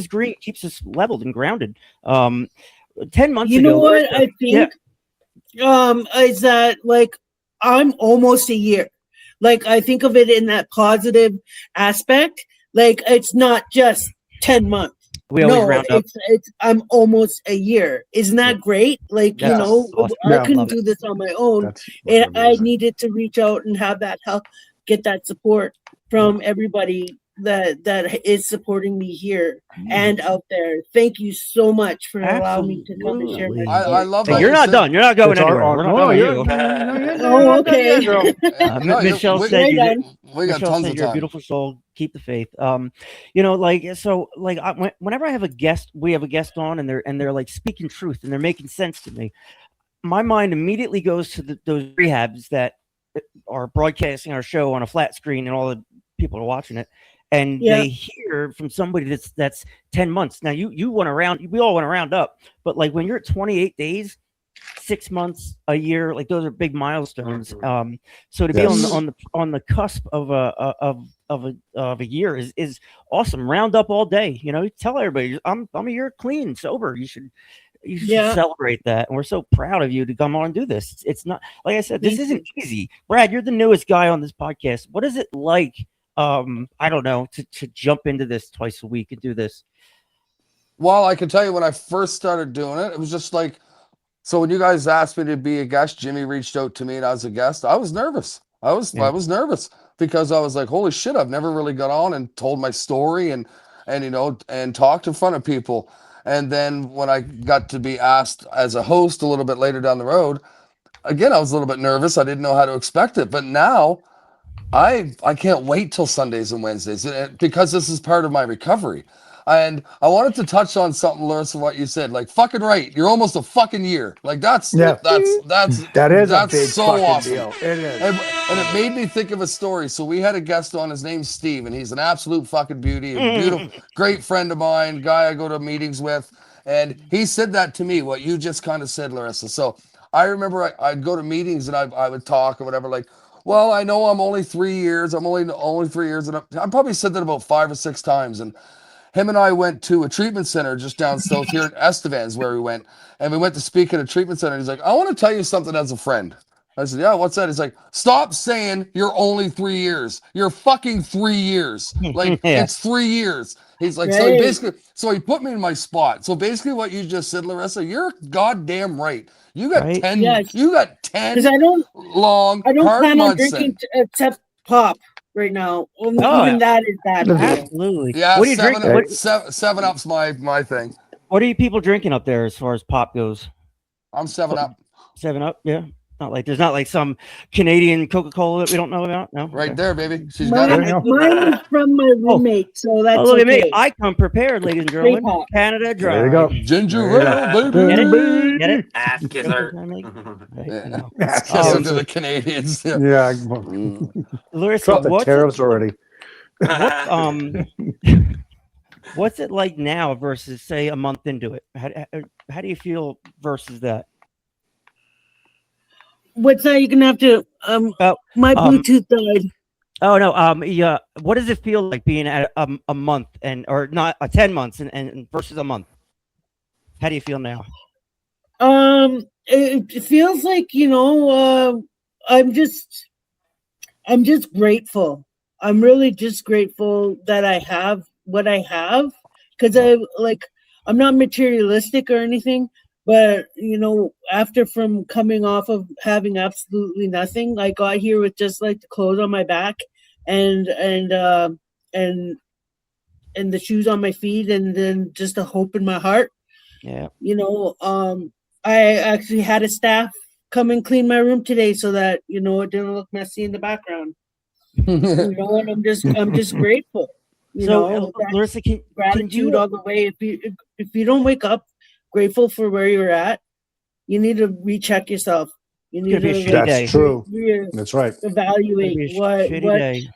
green, keeps us leveled and grounded. 10 months You ago, know what I yeah. think? Is that like I'm almost a year. Like I think of it in that positive aspect. Like it's not just 10 months. We always round up. It's I'm almost a year. Isn't that great? Like, That's awesome. I Yeah. couldn't Love do this on my own. That's And fucking I amazing. needed to reach out and have that help, get that support from everybody that is supporting me here and out there. Thank you so much for allowing me to come and share my Absolutely. I story. love Hey, that you're you not said- done. You're not going It's our anywhere. We're not no, going you're, you. no, you're Oh, not done yet, okay. girl. No, Michelle we- said Right you on. did. we got Michelle tons said of you're a time. beautiful soul. Keep the faith. Whenever I have a guest, we have a guest on, and they're like speaking truth and they're making sense to me. My mind immediately goes to those rehabs that are broadcasting our show on a flat screen, and all the people are watching it, and Yeah. they hear from somebody that's 10 months. Now you want to round, we all want to round up, but like when you're at 28 days, 6 months, a year, like those are big milestones. So to be Yes. on the cusp of a year is awesome. Round up all day. Tell everybody I'm a year clean, sober. You should Yeah. celebrate that, and we're so proud of you to come on and do this. It's not, like I said, this Thank isn't easy. Brad, you're the newest guy on this podcast. What is it like? I don't know, to jump into this twice a week and do this. Well, I can tell you when I first started doing it, it was just like, so when you guys asked me to be a guest, Jimmy reached out to me and I was a guest. I was nervous. I was nervous because I was like, holy shit, I've never really got on and told my story and and talked in front of people. And then when I got to be asked as a host a little bit later down the road, again, I was a little bit nervous. I didn't know how to expect it. But now I can't wait till Sundays and Wednesdays because this is part of my recovery. And I wanted to touch on something, Larissa, what you said. Like, fucking right, you're almost a fucking year. Like that's That is a big so fucking awesome. deal. It is. And it made me think of a story. So we had a guest on. His name's Steve, and he's an absolute fucking beauty, a beautiful, great friend of mine, guy I go to meetings with. And he said that to me, what you just kind of said, Larissa. So I remember I'd go to meetings and I would talk or whatever, like, well, I know I'm only 3 years. I'm only 3 years. And I probably said that about 5 or 6 times. And him and I went to a treatment center just down south here in Estevans where we went. And we went to speak at a treatment center. He's like, I want to tell you something as a friend. I said, yeah, what's that? He's like, stop saying you're only 3 years. You're fucking 3 years. Like, Yeah. it's 3 years. He's like, Right. so he put me in my spot. So basically what you just said, Larissa, you're goddamn right. You got Right? 10, Yes. you got Because 10 I don't long hard plan on months drinking in. except pop right now. Only Oh, even that is bad. for me. Absolutely. Yeah, What do you drink? seven Up's my thing. What are you people drinking up there as far as pop goes? I'm 7 Up. 7 Up, yeah. There's not like some Canadian Coca-Cola that we don't know about. No, Right Okay. there, baby. She's Mine, got There it. you go. mine is from my roommate, so that's Oh, look okay. at me! I come prepared, ladies and Straight gentlemen. pop. Canada Dry. There you go. Ginger There you ale, go. baby. Get it? Get it? Ass kisser. Right, Yeah. I know. Kissing to the Canadians. Yeah. Yeah. Larissa, Drop the tariffs already. what's it like now versus say a month into it? How do you feel versus that? What's that? You're gonna have to. My Bluetooth died. Oh no. Yeah. What does it feel like being at a month or not 10 months and versus a month? How do you feel now? It feels like I'm just grateful. I'm really just grateful that I have what I have because I'm not materialistic or anything, but after from coming off of having absolutely nothing, I got here with just like the clothes on my back and the shoes on my feet and then just a hope in my heart. Yeah. I actually had a staff come and clean my room today so that it didn't look messy in the background. And I'm just grateful. Larissa, can Gratitude you all the way. If you don't wake up grateful for where you're at, you need to recheck yourself. You need Could be a to shitty day. That's true. That's right. evaluate Maybe a what shitty day.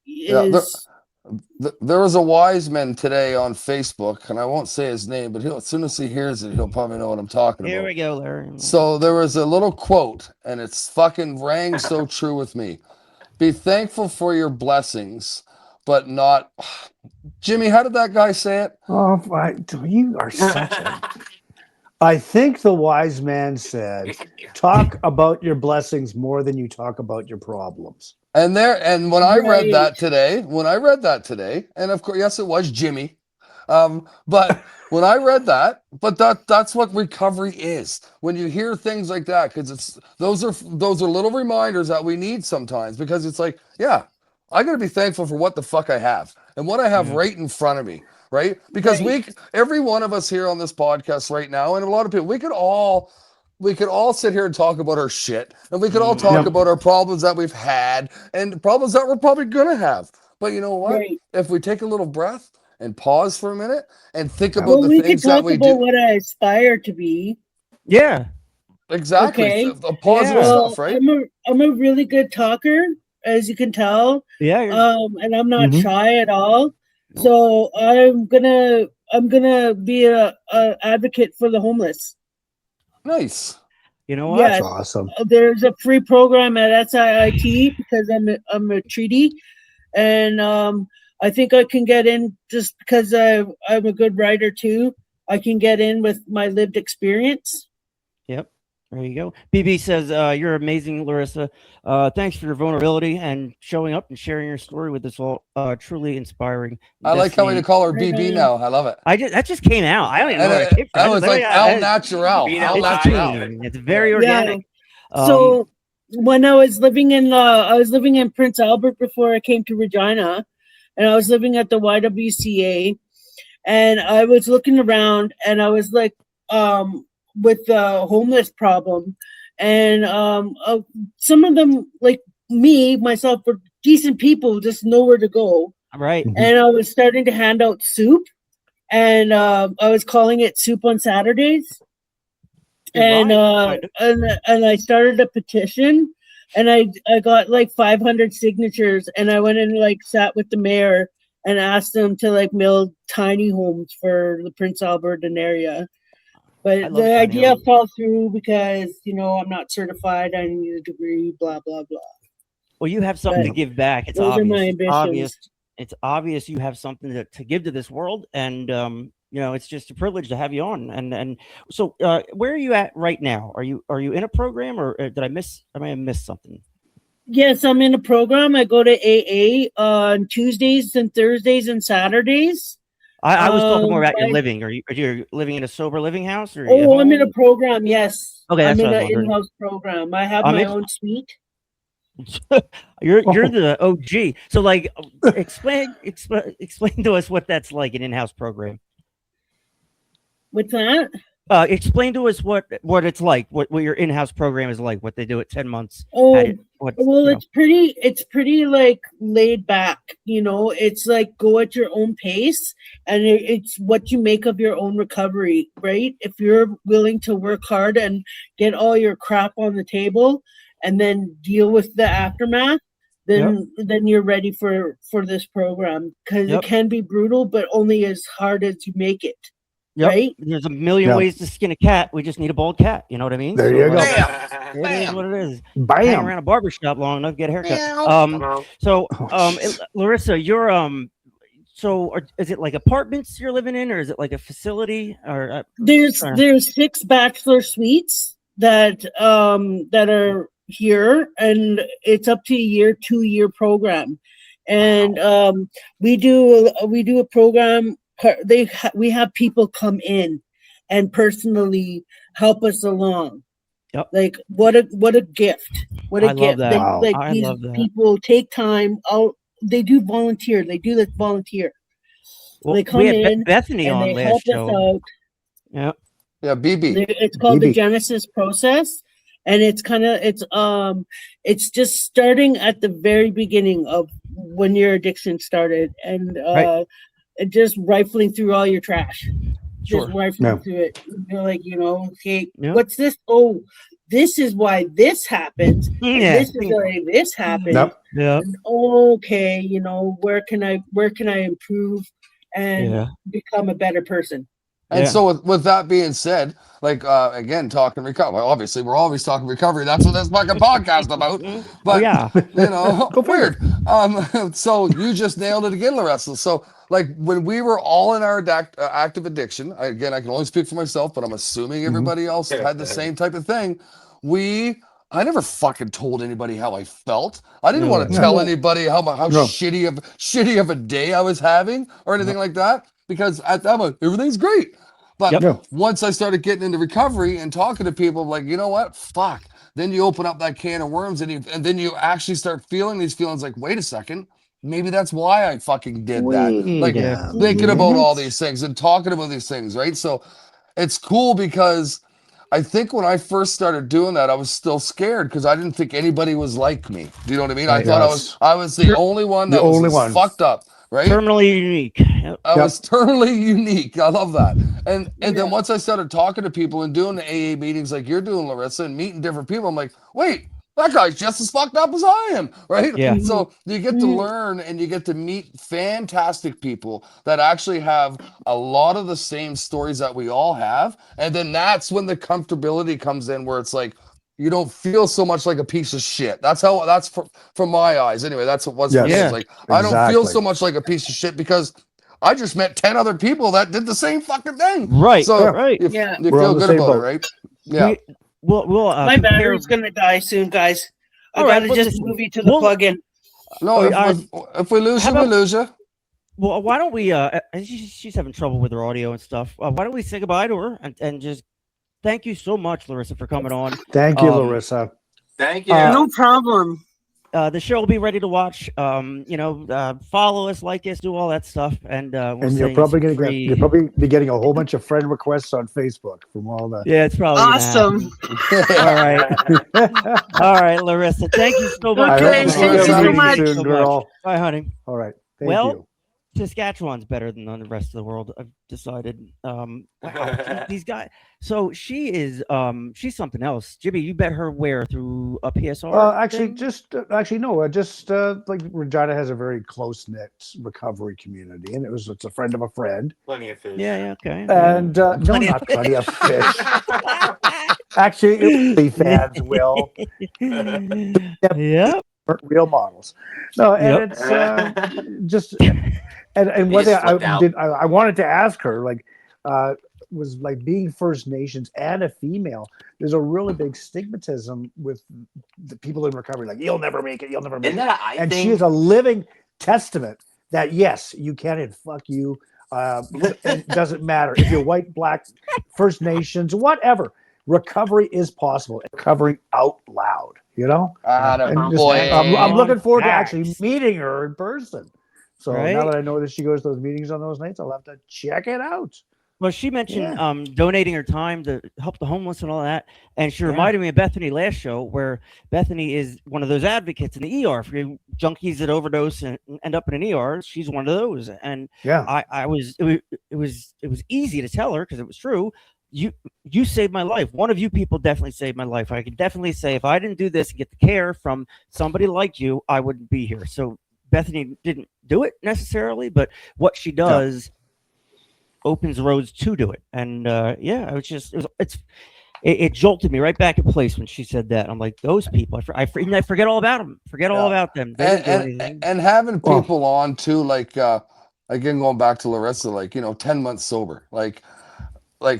is. There was a wise man today on Facebook, and I won't say his name, but as soon as he hears it, he'll probably know what I'm talking Here about. we go, Larry. So there was a little quote, and it's fucking rang so true with me. Be thankful for your blessings, but not. Jimmy, how did that guy say it? Oh, you are such a. I think the wise man said, "Talk about your blessings more than you talk about your problems." And when I read Right. that today, and of course, yes, it was Jimmy. But when I read that, that's what recovery is. When you hear things like that, because those are little reminders that we need sometimes, because it's like, yeah, I gotta be thankful for what the fuck I have and what I have right in front of me, right? Because every one of us here on this podcast right now, and a lot of people, we could all sit here and talk about our shit, and we could all talk about our problems that we've had and problems that we're probably gonna have. But you know what? Right. If we take a little breath and pause for a minute and think about Well, the we could things that talk we about do. what I aspire to be. Yeah. Exactly. Okay. The positive stuff, right? I'm a really good talker, as you can tell. Yeah. And I'm not shy at all. So I'm gonna be a advocate for the homeless. Nice. You know what? Yes. That's awesome. There's a free program at SIIT because I'm a treaty, and I think I can get in just because I'm a good writer too. I can get in with my lived experience. Yep. There you go. BB says, you're amazing, Larissa. Thanks for your vulnerability and showing up and sharing your story with us all. Truly inspiring. I like how we call her BB now. I love it. That just came out. I don't even know where it came from. I was like Al Natural. It's very organic. So when I was living in Prince Albert before I came to Regina, and I was living at the YWCA, and I was looking around, and I was like, with the homeless problem, and some of them, like myself, were decent people, just nowhere to go. Right. And I was starting to hand out soup, and I was calling it Soup on Saturdays. And I started a petition, and I got like 500 signatures, and I went and like sat with the mayor and asked them to like build tiny homes for the Prince Albertan area. But the idea fell through because, I'm not certified. I need a degree, blah, blah, blah. Well, you have something to give back. It's those obvious. are my ambitions. It's obvious you have something to give to this world. And, it's just a privilege to have you on. And so where are you at right now? Are you in a program, or I may have missed something? Yes, I'm in a program. I go to AA on Tuesdays and Thursdays and Saturdays. I was talking more about your living. Are you living in a sober living house? Or I'm in a program. Yes. Okay, I'm in an in-house program. I have my own suite. You're the OG. So, like, explain to us what that's like, an in-house program. What's that? Explain to us what it's like, what your in-house program is like, what they do at 10 months. It's pretty like laid back, it's like go at your own pace, and it's what you make of your own recovery, right? If you're willing to work hard and get all your crap on the table and then deal with the aftermath, then you're ready for this program, because it can be brutal, but only as hard as you make it. Yep. Right? There's a million ways to skin a cat. We just need a bald cat. You know what I mean? There you go. It is what it is. Bam. Hang around a barbershop long enough, get a haircut. Larissa, you're is it like apartments you're living in, or is it like a facility? Or there's 6 bachelor suites that are here, and it's up to a 2-year program, and we do a program. We have people come in and personally help us along. Yep. Like what a gift! What a gift! Love that. These people take time out. They do volunteer. They do this volunteer. Well, they come we had in Bethany and on they last help show. us out. Yeah, BB. It's called the Genesis process, and it's just starting at the very beginning of when your addiction started, and just rifling through all your trash. Just rifling through it. You're like, okay, what's this? Oh, this is why this happens. This is why this happened. And, okay, where can I improve and become a better person? And so with that being said, like again, talking recovery. Obviously, we're always talking recovery. That's what this fucking podcast about. But you know, weird. So you just nailed it again, Larissa. So like when we were all in our active addiction, again, I can only speak for myself, but I'm assuming everybody else had the same type of thing. I never fucking told anybody how I felt. I didn't want to tell anybody how shitty of a day I was having or anything like that, because at that moment everything's great. But once I started getting into recovery and talking to people, like, you know what, fuck. Then you open up that can of worms, and then you actually start feeling these feelings like, wait a second, maybe that's why I fucking did that. Like thinking about all these things and talking about these things, right? So it's cool because I think when I first started doing that, I was still scared because I didn't think anybody was like me. Do you know what I mean? I thought I was the only one that was fucked up, right? Terminally unique. I was terminally unique. I love that. And then once I started talking to people and doing the AA meetings like you're doing, Larissa, and meeting different people, I'm like, wait, that guy's just as fucked up as I am, right? Yeah. So you get to learn and you get to meet fantastic people that actually have a lot of the same stories that we all have. And then that's when the comfortability comes in, where it's like, you don't feel so much like a piece of shit. That's from my eyes. Anyway, that's what was for me. It's like, I don't feel so much like a piece of shit because I just met 10 other people that did the same fucking thing. Right. So you feel good about it, right? Yeah. My battery's gonna die soon, guys. I gotta just move you to the plug-in. No, if we lose you, we lose you. Well, why don't we? She's having trouble with her audio and stuff. Why don't we say goodbye to her and just thank you so much, Larissa, for coming on. Thank you, Larissa. Thank you. No problem. The show will be ready to watch. Follow us, like us, do all that stuff, and you're probably going to you'll probably be getting a whole bunch of friend requests on Facebook from all that. Yeah, it's probably awesome. All right, all right, Larissa. Thank you so much. Okay, thank you so much. Soon, girl. Bye, honey. All right. Thank you. Saskatchewan's better than the rest of the world, I've decided. Wow, these guys. So she's something else. Jimmy, you bet her where through a PSR? Actually, no. Like Regina has a very close knit recovery community, and it's a friend of a friend. Plenty of fish. Yeah, okay. And no, not plenty of fish. Actually, the fans will. Yep. Real models. No, and it's just and one thing I wanted to ask her, like, was like being First Nations and a female. There's a really big stigmatism with the people in recovery, like you'll never make it, you'll never make it. She is a living testament that yes, you can, and fuck you. It doesn't matter if you're white, black, First Nations, whatever. Recovery is possible. Recovering out loud, you know. I'm looking forward to actually meeting her in person. So now that I know that she goes to those meetings on those nights, I'll have to check it out. Well, she mentioned donating her time to help the homeless and all that, and she reminded me of Bethany last show, where Bethany is one of those advocates in the ER for junkies that overdose and end up in an ER. She's one of those, and it was easy to tell her because it was true. You saved my life. One of you people definitely saved my life. I can definitely say if I didn't do this and get the care from somebody like you, I wouldn't be here. So Bethany didn't do it necessarily, but what she does opens roads to do it. And it jolted me right back in place when she said that. I'm like, those people, I forget all about them. Forget all about them. And having people on too, like again, going back to Larissa, like, 10 months sober, like,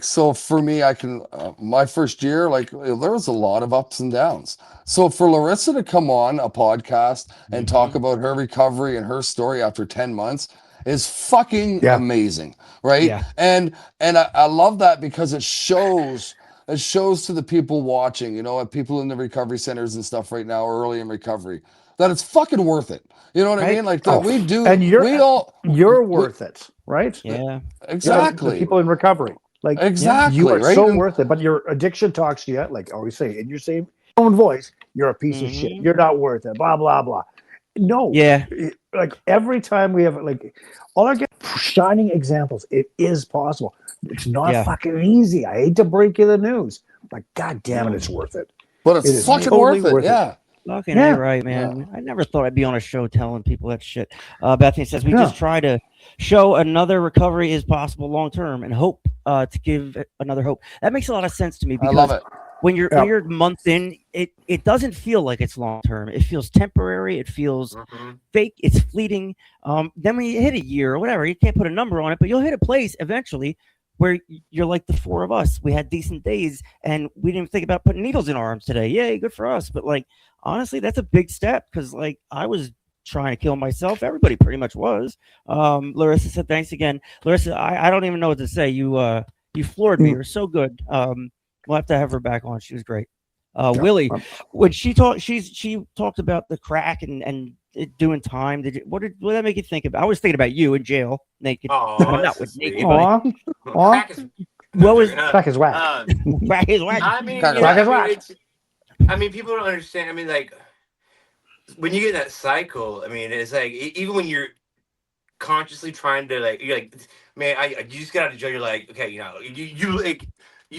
so for me, I can, my first year, like, there was a lot of ups and downs. So for Larissa to come on a podcast and talk about her recovery and her story after 10 months is fucking amazing. Right. Yeah. And I love that because it shows to the people watching, people in the recovery centers and stuff right now, early in recovery, that it's fucking worth it. You know what I mean? Like that we do. And you're worth it. Right. Yeah, exactly. The people in recovery. Like exactly, you are right? so worth it, but your addiction talks to you, like I always say, in your same own voice, you're a piece of shit. You're not worth it. Blah blah blah. No, like every time we have like all our shining examples, it is possible. It's not fucking easy. I hate to break you the news, but god damn it, it's worth it. But it's fucking totally worth it. Yeah. Fucking Yeah. right, man. I never thought I'd be on a show telling people that shit. Bethany says we just try to show another recovery is possible long term and hope to give another hope. That makes a lot of sense to me I love because it. when you're a month in, it doesn't feel like it's long term. It feels temporary. It feels fake. It's fleeting. Then when you hit a year or whatever, you can't put a number on it, but you'll hit a place eventually where you're like the four of us. We had decent days and we didn't think about putting needles in our arms today. Yay, good for us. But like, honestly, that's a big step because like I was trying to kill myself. Everybody pretty much was. Larissa said, thanks again. Larissa, I don't even know what to say. You floored me. You're so good. We'll have to have her back on. She was great. Willie, when she talked about the crack and it doing time. What did that make you think about? I was thinking about you in jail, naked. Not with naked. Crack is, what was crack is whack? Crack is whack. I mean, Crack is whack. I mean, people don't understand. I mean, like when you get that cycle. I mean, it's like even when you're consciously trying to like, you're like, man, you just got out of jail. You're like, okay, you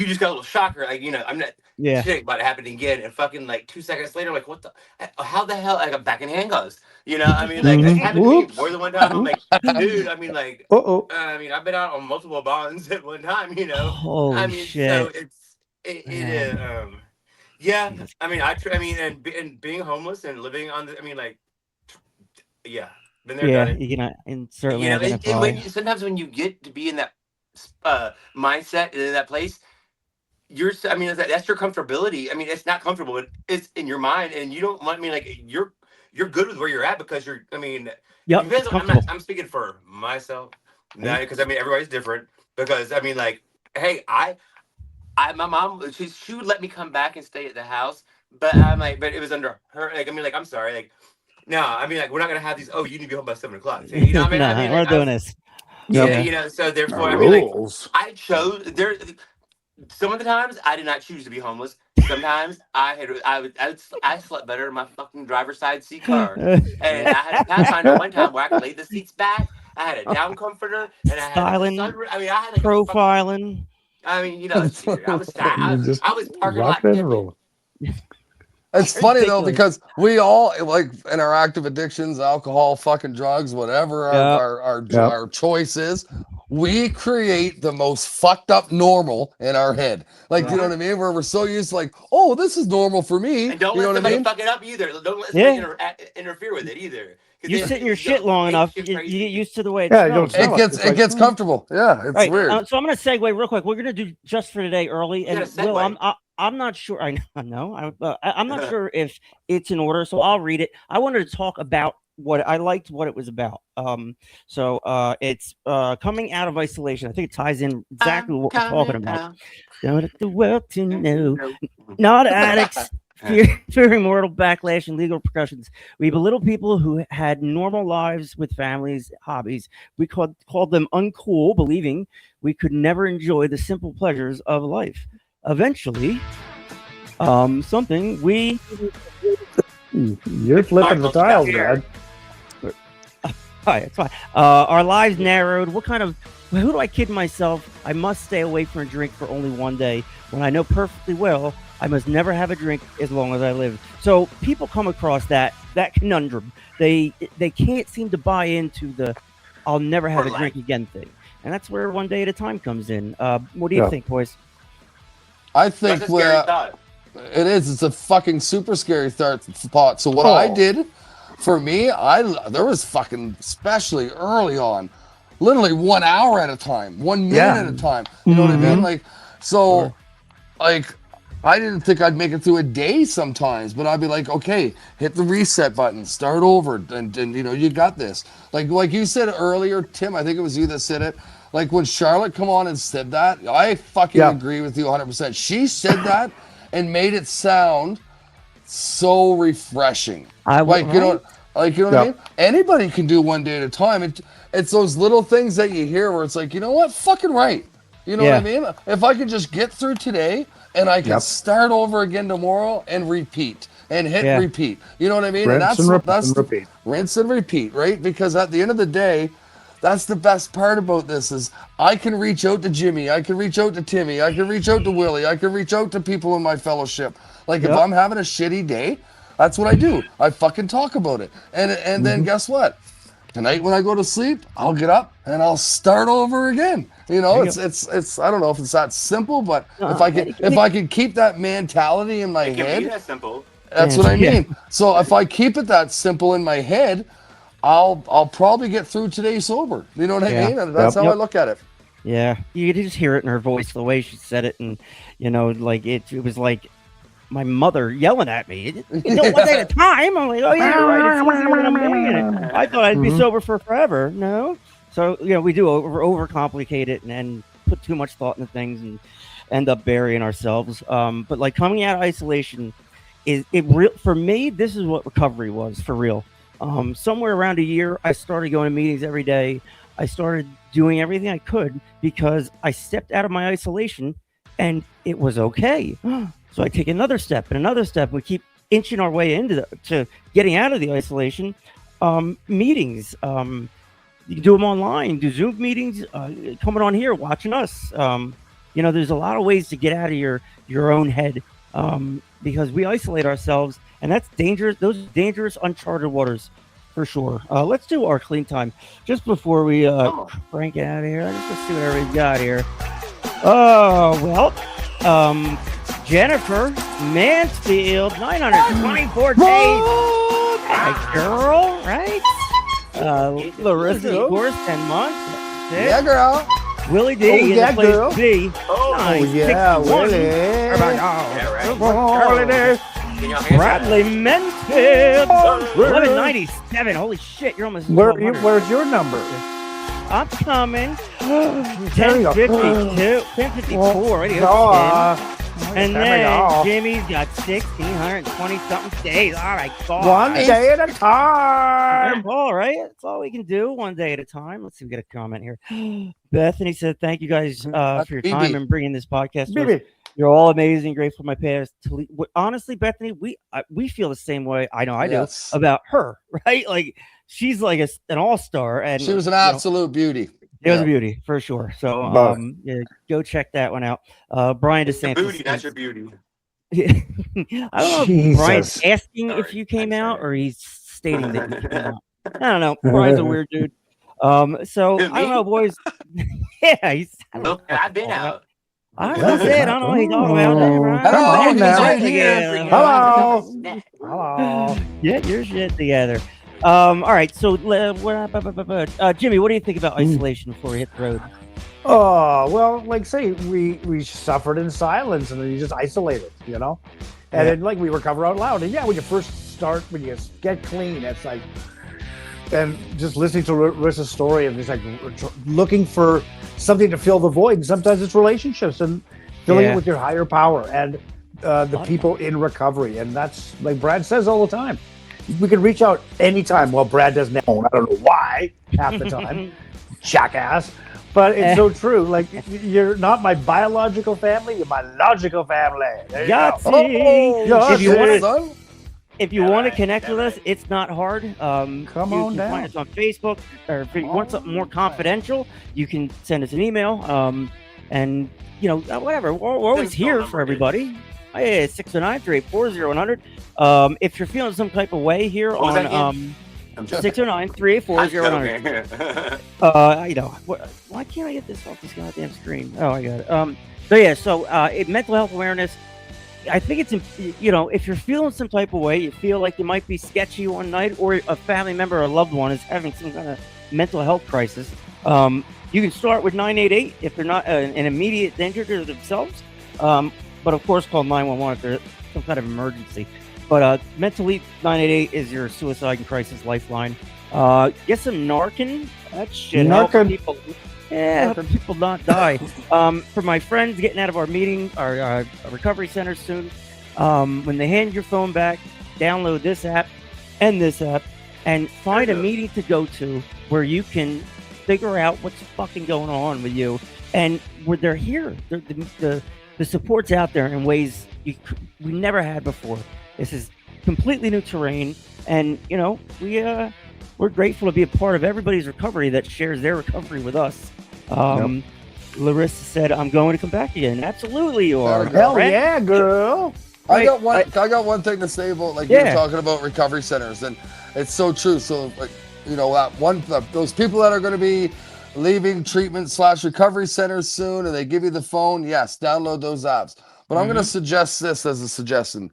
just got a little shocker. Like, I'm not. Yeah. Shit about it happening again, and fucking like 2 seconds later, like, what the? How the hell? I got back in handcuffs. I mean, like, it happened to me more than one time. I'm like, dude. I mean, like, I mean, I've been out on multiple bonds at one time. Holy I mean, shit. so yeah. I mean, and being homeless and living on the. I mean, like, yeah, been there. Yeah, done it. you can and certainly And identify. sometimes when you get to be in that mindset and in that place. I mean, that's your comfortability. I mean, it's not comfortable, but it's in your mind, and you don't want me like you're good with where you're at because you're. I mean, I'm speaking for myself now because I mean everybody's different. Because I mean, like, hey, my mom, she would let me come back and stay at the house, but I'm like, but it was under her. Like, I mean, like, I'm sorry, like, no, I mean, like, we're not gonna have these. Oh, you need to be home by 7 o'clock. So, what I mean? We're doing this. Yeah, so therefore, I mean, like, I chose there. Some of the times I did not choose to be homeless. Sometimes I slept better in my fucking driver's side seat car, and I had a Pathfinder one time where I could lay the seats back. I had a down comforter, and I had Styling, I mean, I had like profiling. I mean, I was parking lot rock and pimping. roll. It's funny though because we all like in our active addictions, alcohol, fucking drugs, whatever our choice is, we create the most fucked up normal in our head. Like, you know what I mean? Where we're so used to like, oh, this is normal for me. And don't you know let what I somebody mean? fuck it up either. Don't let somebody interfere with it either. You sit in your shit long enough, you get used to the way it smells. It gets comfortable. Yeah, it's weird. So I'm going to segue real quick. We're going to do just for today early, and Will, I'm not sure. I know. I'm not sure if it's in order, so I'll read it. I wanted to talk about what it was about. So it's coming out of isolation. I think it ties in exactly what we're talking about. Don't let the world to know, not addicts. Fearing mortal backlash and legal repercussions. We belittle people who had normal lives with families, hobbies. We called them uncool, believing we could never enjoy the simple pleasures of life. Eventually, something we... You're flipping the tiles, man. Hi, it's fine. Our lives narrowed. Who do I kid myself? I must stay away from a drink for only one day when I know perfectly well I must never have a drink as long as I live. So people come across that conundrum. They can't seem to buy into the I'll never have a drink again thing. And that's where one day at a time comes in. What do you think, boys? I think it is. It's a fucking super scary thought. So what I did, for me, there was fucking, especially early on, literally 1 hour at a time, 1 minute at a time. You know what I mean? Like, so, like, I didn't think I'd make it through a day sometimes, but I'd be like, okay, hit the reset button, start over, and you got this. Like you said earlier, Tim, I think it was you that said it. Like when Charlotte come on and said that, I fucking agree with you 100%. She said that and made it sound so refreshing. You know what I mean? Anybody can do one day at a time. It's those little things that you hear where it's like, you know what? Fucking right. You know what I mean? If I could just get through today and I can start over again tomorrow and repeat and hit repeat. You know what I mean? Rinse and repeat. Rinse and repeat, right? Because at the end of the day, that's the best part about this is I can reach out to Jimmy. I can reach out to Timmy. I can reach out to Willie. I can reach out to people in my fellowship. Like if I'm having a shitty day, That's what I do. I fucking talk about it. And then guess what? Tonight when I go to sleep, I'll get up and I'll start over again. You know, it's I don't know if it's that simple, but if I can keep that mentality in my It can head, be that simple. that's what I mean. So if I keep it that simple in my head, I'll probably get through today sober. You know what I mean? And that's how I look at it. Yeah, you could just hear it in her voice, the way she said it, and you know, like it was like my mother yelling at me. You know, one day at a time. I'm like, oh yeah, you're right. It's easier than I'm doing it. I thought I'd be sober for forever. No, so you know, we do overcomplicate it and put too much thought into things and end up burying ourselves. But like coming out of isolation is it real for me. This is what recovery was for real. Somewhere around a year, I started going to meetings every day. I started doing everything I could because I stepped out of my isolation and it was okay. So I take another step and another step. We keep inching our way into to getting out of the isolation. Meetings, you can do them online, do Zoom meetings, coming on here, watching us. You know, there's a lot of ways to get out of your own head because we isolate ourselves, and that's dangerous. Those are dangerous, uncharted waters. For sure. Let's do our clean time just before we crank out of here. Let's see what everybody's got here. Oh, well, Jennifer Mansfield, 924 days. Hey, girl, right? Larissa, of course, 10 months. Yeah, girl. Willie D in the place to be. Yeah, Willie. Willie D. Bradley Mansfield, 1197. Holy shit, you're almost. Where's your number? I'm coming. 1052, 1054. Right here. And then Jimmy's got 1,620 something days. All right, God. One day at a time. All right, that's all we can do. One day at a time. Let's see. We get a comment here. Bethany said, "Thank you guys for your time and bringing this podcast to us. You're all amazing. Grateful for my past. Honestly, Bethany, we feel the same way. I know I do about her, right? Like she's like an all-star, and she was an absolute beauty. It was a beauty for sure. So, go check that one out. Brian DeSantis. Booty, not your beauty. I don't know if Brian's asking if you came out or he's stating that you came out. I don't know. Brian's a weird dude. So I don't know, boys. Yeah, I've been out. I said, I don't know what he's talking about. Hello. Get your shit together. All right. So, Jimmy, what do you think about isolation before we hit the road? Oh, well, like say we suffered in silence and then you just isolated, you know, and then like we recover out loud. And when you first start, when you get clean, it's like, and just listening to Larissa's story and just like looking for something to fill the void. And sometimes it's relationships and filling it with your higher power and the people in recovery. And that's like Brad says all the time. We can reach out anytime. Well, Brad doesn't know. I don't know why half the time. Jackass. But it's so true. Like, you're not my biological family. You're my logical family. There you go. If you want to connect with us, it's not hard. You on can down. find us on Facebook, or if you want something more confidential, you can send us an email. And, you know, whatever. We're always here for everybody. Hey, 609-384-0100. If you're feeling some type of way here on 609-384-0100. You know, why can't I get this off this goddamn screen? Oh, I got it. So mental health awareness. I think it's, you know, if you're feeling some type of way, you feel like you might be sketchy one night, or a family member or a loved one is having some kind of mental health crisis, you can start with 988 if they're not an immediate danger to themselves. But of course, call 911 if there's some kind of emergency. But mentally, 988 is your suicide and crisis lifeline. Get some Narcan. That shit helps people. Yeah, help people not die. For my friends getting out of our meeting, our recovery center soon, when they hand your phone back, download this app and this app, and find a meeting to go to where you can figure out what's fucking going on with you. And where they're here, the support's out there in ways we never had before. This is completely new terrain, and you know we're grateful to be a part of everybody's recovery that shares their recovery with us. Larissa said, "I'm going to come back again." Absolutely, you are. Hell yeah, girl. I got one thing to say about like you were talking about recovery centers, and it's so true. So like those people that are going to be leaving treatment/recovery centers soon, and they give you the phone. Yes, download those apps. But I'm going to suggest this as a suggestion.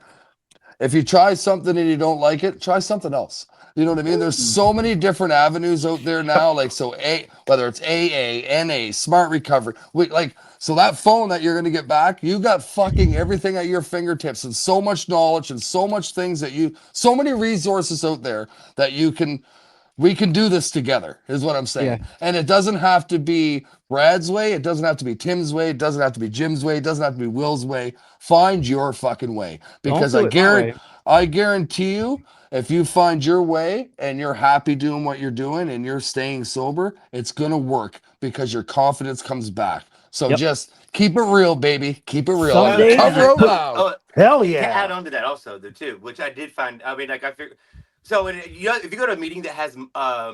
If you try something and you don't like it, try something else. You know what I mean? There's so many different avenues out there now. Like, whether it's AA, NA, smart recovery, so that phone that you're going to get back, you got fucking everything at your fingertips and so much knowledge and so much things so many resources out there that we can do this together, is what I'm saying. Yeah. And it doesn't have to be Brad's way. It doesn't have to be Tim's way. It doesn't have to be Jim's way. It doesn't have to be Will's way. Find your fucking way. Because I guarantee you, if you find your way and you're happy doing what you're doing and you're staying sober, it's going to work because your confidence comes back. So just keep it real, baby. Keep it real. Hell yeah. To add on to that also, too, which I did find, I mean, like, I figured, so if you go to a meeting that has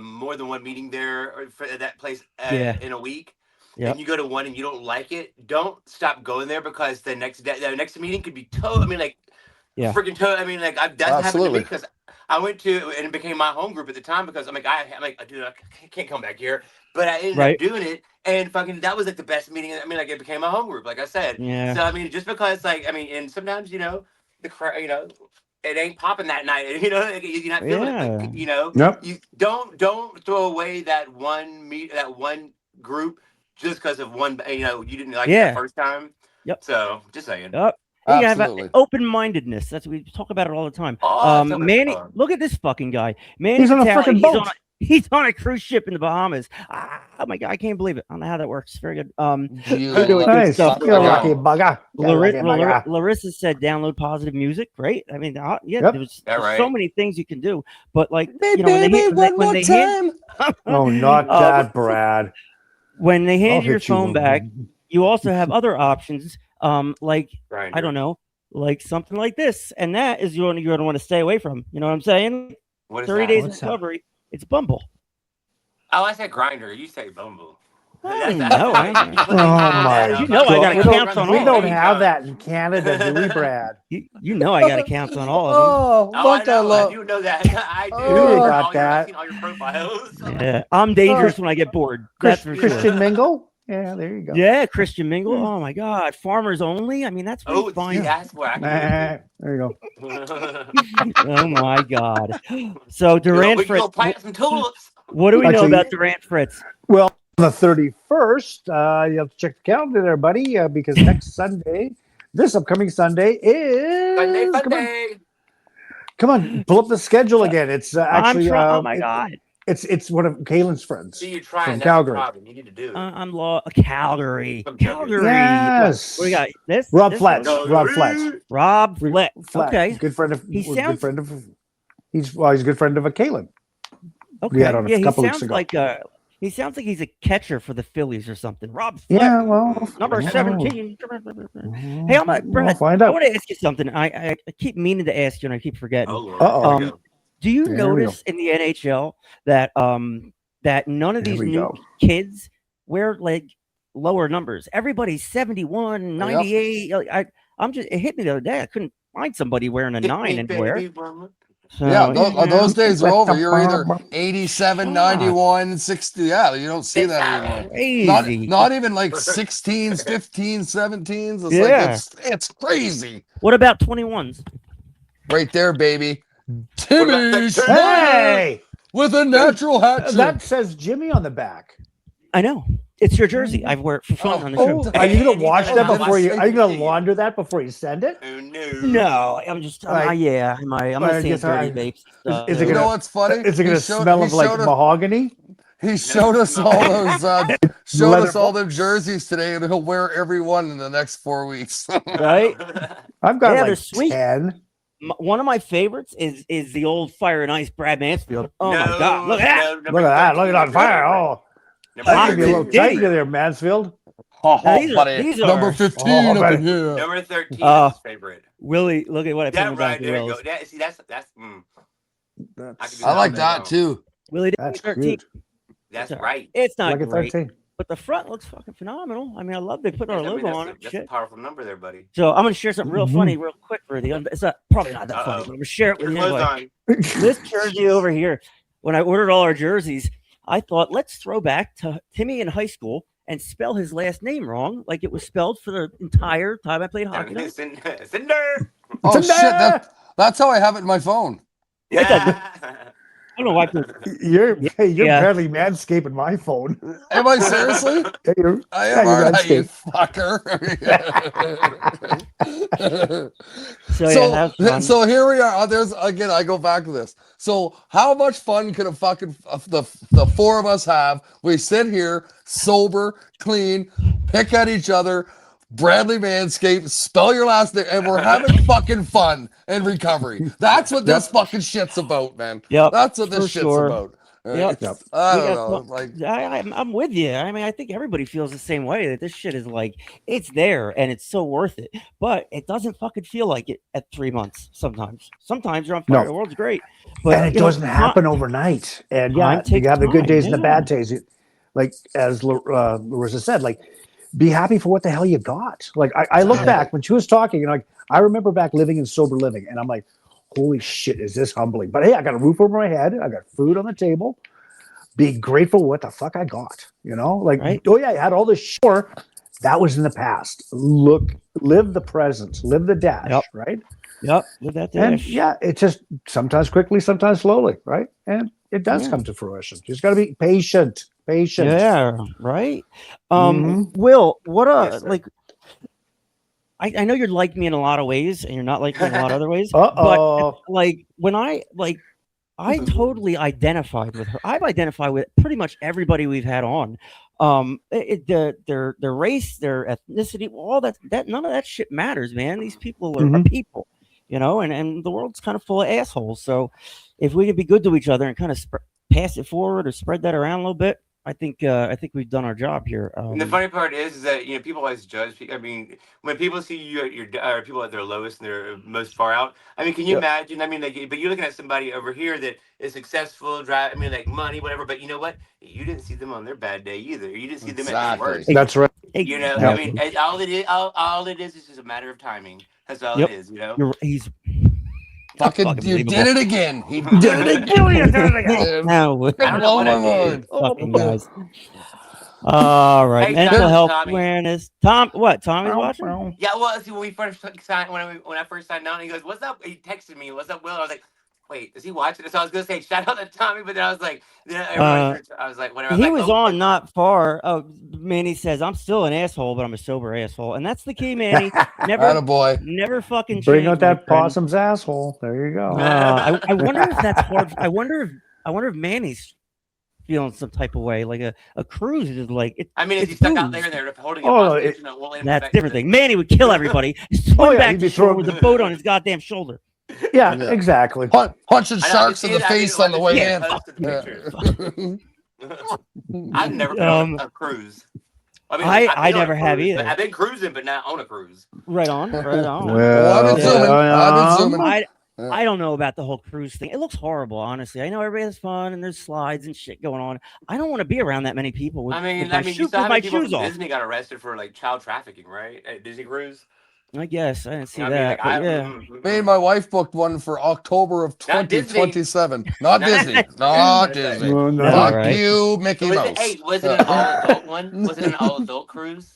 more than one meeting there or for that place in a week, and you go to one and you don't like it, don't stop going there because the next meeting could be freaking I mean, like that's happened to me because I went to and it became my home group at the time because I'm like, dude, I can't come back here, but I ended up doing it and fucking that was like the best meeting. I mean, like it became my home group, like I said. Yeah. So I mean, just because and sometimes the crowd, it ain't popping that night, you're not feeling it, you don't throw away that one group just because of one, you didn't like it the first time. Yep. So just saying. Yep. You have open-mindedness. That's we talk about it all the time. Manny, look at this fucking guy. Manny, he's on a fucking boat. He's on a cruise ship in the Bahamas. Oh my god, I can't believe it. I don't know how that works. Very good. You're doing good stuff. You're lucky bugger. Larissa said download positive music. Great. I mean, there's so many things you can do. But like, not that, Brad. When they hand your phone back, you also have other options. Like Grindr. I don't know, like something like this, and that is you're going to want to stay away from. You know what I'm saying? What is 30 days of recovery. It's Bumble. Oh, I said Grindr. You say Bumble. No, oh my God. You know I got accounts on all. We don't have that in Canada, do we, Brad? You know I got accounts on all of them. I do know that. I do. You got that. I've seen all your profiles. Yeah, I'm dangerous when I get bored. That's for sure. Christian Mingle. Yeah, there you go. Yeah, Christian Mingle. Oh my God, farmers only. I mean, that's fine. That's whack. There you go. Oh my God. So Durant Fritz. What do we know about Durant Fritz? Well, on the 31st, you have to check the calendar there, buddy, because next Sunday, this upcoming Sunday is Sunday. Come on, pull up the schedule again. It's actually. Oh my God. It's one of Kaylin's friends. See, you're trying. From That's Calgary. the problem. You need to do it. I'm Calgary. Calgary. Yes. What do we got? This Rob this Fletch. one? Rob Fletch. Rob Fletch. Okay. Good friend of. He's a good friend of Kaylin. Okay. We had on a couple weeks ago. He sounds like he's a catcher for the Phillies or something. Rob Fletch. Yeah, well, number 17. Hey, Brad, find out. I want to ask you something. I keep meaning to ask you, and I keep forgetting. Do you notice in the NHL that that none of these new kids wear like lower numbers? Everybody's 71, 98. It hit me the other day. I couldn't find somebody wearing a 9 anywhere. So, those days are over. You're either 87, 91, 60. Yeah, you don't see that anymore. Not even like 16s, 15s, 17s. It's like it's crazy. What about 21s? Right there, baby. Timmy Hey, with a natural hat. That says Jimmy on the back. I know. It's your jersey. I wear it for fun on the show. Are you gonna wash that before you? Are you gonna launder that before you send it? No, I'm just. I'm gonna say dirty babes. Is it? You know what's funny? Is it gonna smell of like mahogany? He showed us all those all them jerseys today, and he'll wear every one in the next 4 weeks. Right? I've got like sweet. 10. One of my favorites is the old Fire and Ice Brad Mansfield. Oh my God! Look at that! Look at that! Look at it on fire! Oh, I can be a little tight there, Mansfield. These are number 15 up in here. Number 13 is his favorite. Willie, look at what I put in right there. Wills. See, that's. I like that too. Willie, that's 13. That's right. It's not like great. 13. but the front looks fucking phenomenal. I mean, I love they put our logo on it. That's Shit. a powerful number there, buddy. So I'm gonna share something real funny, real quick for you. It's probably not that funny, but I'm gonna share it with you anyway. This jersey over here. When I ordered all our jerseys, I thought let's throw back to Timmy in high school and spell his last name wrong, like it was spelled for the entire time I played hockey. Cinder. Oh shit! That's how I have it in my phone. Yeah. I don't know why. You're barely manscaping my phone. Am I seriously? I am, aren't I, you fucker? So here we are. There's again. I go back to this. So how much fun can a fucking the four of us have? We sit here sober, clean, pick at each other. Bradley Manscaped, spell your last name, and we're having fucking fun and recovery. That's what this fucking shit's about, man. Yep, that's what this shit's about. Yep. I don't know. Like, I'm with you. I mean, I think everybody feels the same way that this shit is like it's there and it's so worth it, but it doesn't fucking feel like it at 3 months. Sometimes you're on fire. The world's great, but and it doesn't happen overnight. And you have the good days and the bad days. Like as Larissa said, like. Be happy for what the hell you got. Like I look back when she was talking, and like I remember back living in sober living, and I'm like, holy shit, is this humbling? But hey, I got a roof over my head, I got food on the table. Be grateful what the fuck I got. Like oh yeah, I had all this. Sure, that was in the past. Live the present, live the dash, right? Yep, live that dash. And yeah, it's just sometimes quickly, sometimes slowly, right? And it does come to fruition. You just got to be patient. Yeah, right. Will, what like I know you're like me in a lot of ways and you're not like me in a lot of other ways. But like when I totally identified with her. I've identified with pretty much everybody we've had on. Their race, their ethnicity, all that none of that shit matters, man. These people are people, and the world's kind of full of assholes. So if we could be good to each other and kind of pass it forward or spread that around a little bit, I think we've done our job here. And the funny part is that people always judge. I mean, when people see you at your or people at their lowest and their most far out. I mean, can you imagine? I mean, but you're looking at somebody over here that is successful, like money, whatever. But you know what? You didn't see them on their bad day either. You didn't see them at their worst. That's right. I mean, all it is just a matter of timing. That's all it is. He's. Fucking, you did it again. He did it again. No, fucking guys. All right, Hey, mental health Tommy. awareness. Tommy's watching. Yeah, well, see, when we first signed, when I first signed on, he goes, "What's up?" He texted me, "What's up, Will?" I was like, "Wait, is he watching?" So I was gonna say, "Shout out to Tommy," but then I was like, I was like, whatever. He was on not far. Oh, Manny says, "I'm still an asshole, but I'm a sober asshole," and that's the key, Manny. Never fucking bring out that possum's asshole. There you go. I wonder if that's hard. I wonder if Manny's feeling some type of way, like a cruise is like. Is he stuck out there holding a hostage? That's a different thing. Manny would kill everybody. Swim back to shore with a boat on his goddamn shoulder. Yeah, exactly. Punching sharks in the face on the way in. I've never been on a cruise. I never have either. I've been cruising, but not on a cruise. Right on. Well, I've been zooming. I don't know about the whole cruise thing. It looks horrible, honestly. I know everybody has fun and there's slides and shit going on. I don't want to be around that many people with my shoes off. Disney got arrested for like child trafficking, right? At Disney Cruise. I guess I didn't see that. Me and my wife booked one for October of 2027. Not Disney. Not Disney. Fuck you, Mickey Mouse. Was it an all-adult one? Was it an all-adult cruise?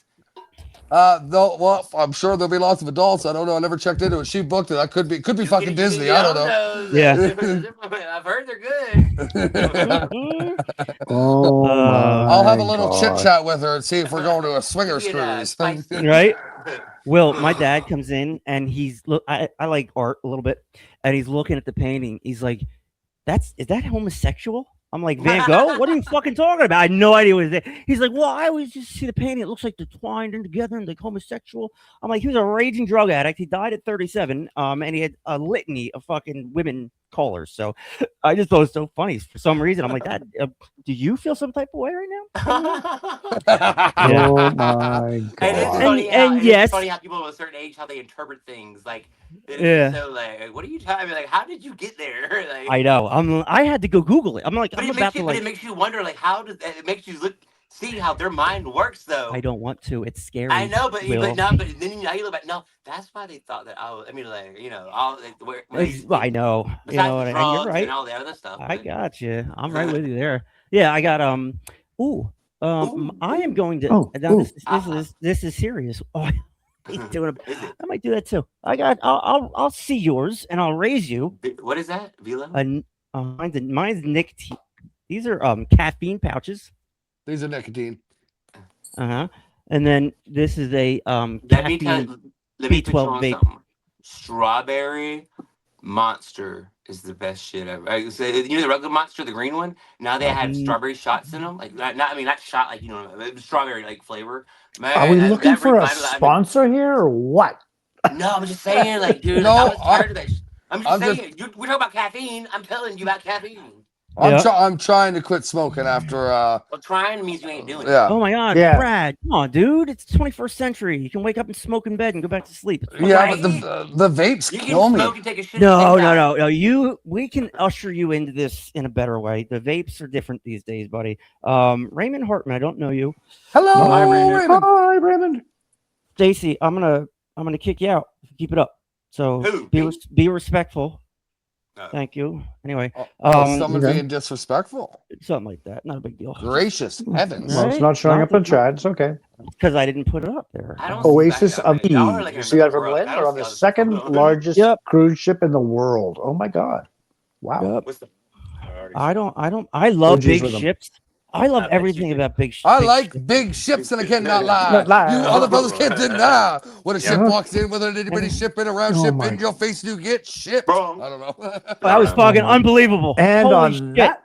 Well, I'm sure there'll be lots of adults. I don't know. I never checked into it. She booked it. That could be fucking Disney. I don't know. Yeah. I've heard they're good. I'll have a little chit chat with her and see if we're going to a swingers cruise. Right. Will, my dad comes in and I like art a little bit, and he's looking at the painting. He's like, is that homosexual? I'm like, Van Gogh? What are you fucking talking about? I had no idea what it was. He's like, well, I always just see the painting. It looks like they're twined in together and like homosexual. I'm like, he was a raging drug addict. He died at 37, and he had a litany of fucking women callers. So I just thought it was so funny. For some reason, I'm like, Dad, do you feel some type of way right now? Oh my God. It's funny how people of a certain age, how they interpret things. Like, so like, what are you talking about? Like, how did you get there? Like, I know. I had to go Google it. I'm like, but it makes you wonder, like, how does it makes you look? see how their mind works, though. I don't want to. It's scary. I know, but Will. then now you look back. No, that's why they thought that. I mean, like all like, I know. You know what? And you're right. And all the other stuff. I got you. I'm right with you there. Yeah, I got I am going to. Now this is serious. Oh, he's doing I might do that too. I'll see yours and I'll raise you. What is that, Vila? Mine's nicotine. These are caffeine pouches. These are nicotine. And then this is a let me B12 vape. Strawberry Monster is the best shit ever. You know the regular Monster, the green one. Now they had strawberry shots in them. Like not shot like strawberry like flavor. Man, are we looking for a sponsor here or what? No, I'm just saying, like, dude. No, I was tired of that. I'm just saying. We're talking about caffeine. I'm telling you about caffeine. I'm trying to quit smoking after. Well, trying means you ain't doing it. Yeah. Oh my God, Yeah. Brad! Come on, dude. It's the 21st century. You can wake up and smoke in bed and go back to sleep. Yeah, but the vapes You kill can me. smoke and take a shit. No. We can usher you into this in a better way. The vapes are different these days, buddy. Raymond Hartman, I don't know you. Hello, Hi, Raymond. Hi, Raymond. Stacy, I'm gonna kick you out. Keep it up. So be respectful. Thank you. Anyway, someone being disrespectful. Something like that. Not a big deal. Gracious heavens! Well, it's not showing up in chat. It's okay. Because I didn't put it up there. Oasis of E. You see that from Lynn? They're on the second largest cruise ship in the world. Oh my God! Wow. I love big rhythm. ships. I love everything about big ships. I like big ships, and I cannot lie. You other brothers can't deny. When a ship walks in, whether an itty bitty ship in, a round ship in your face, you get shipped. I don't know. That was fucking unbelievable. And Holy on shit. that,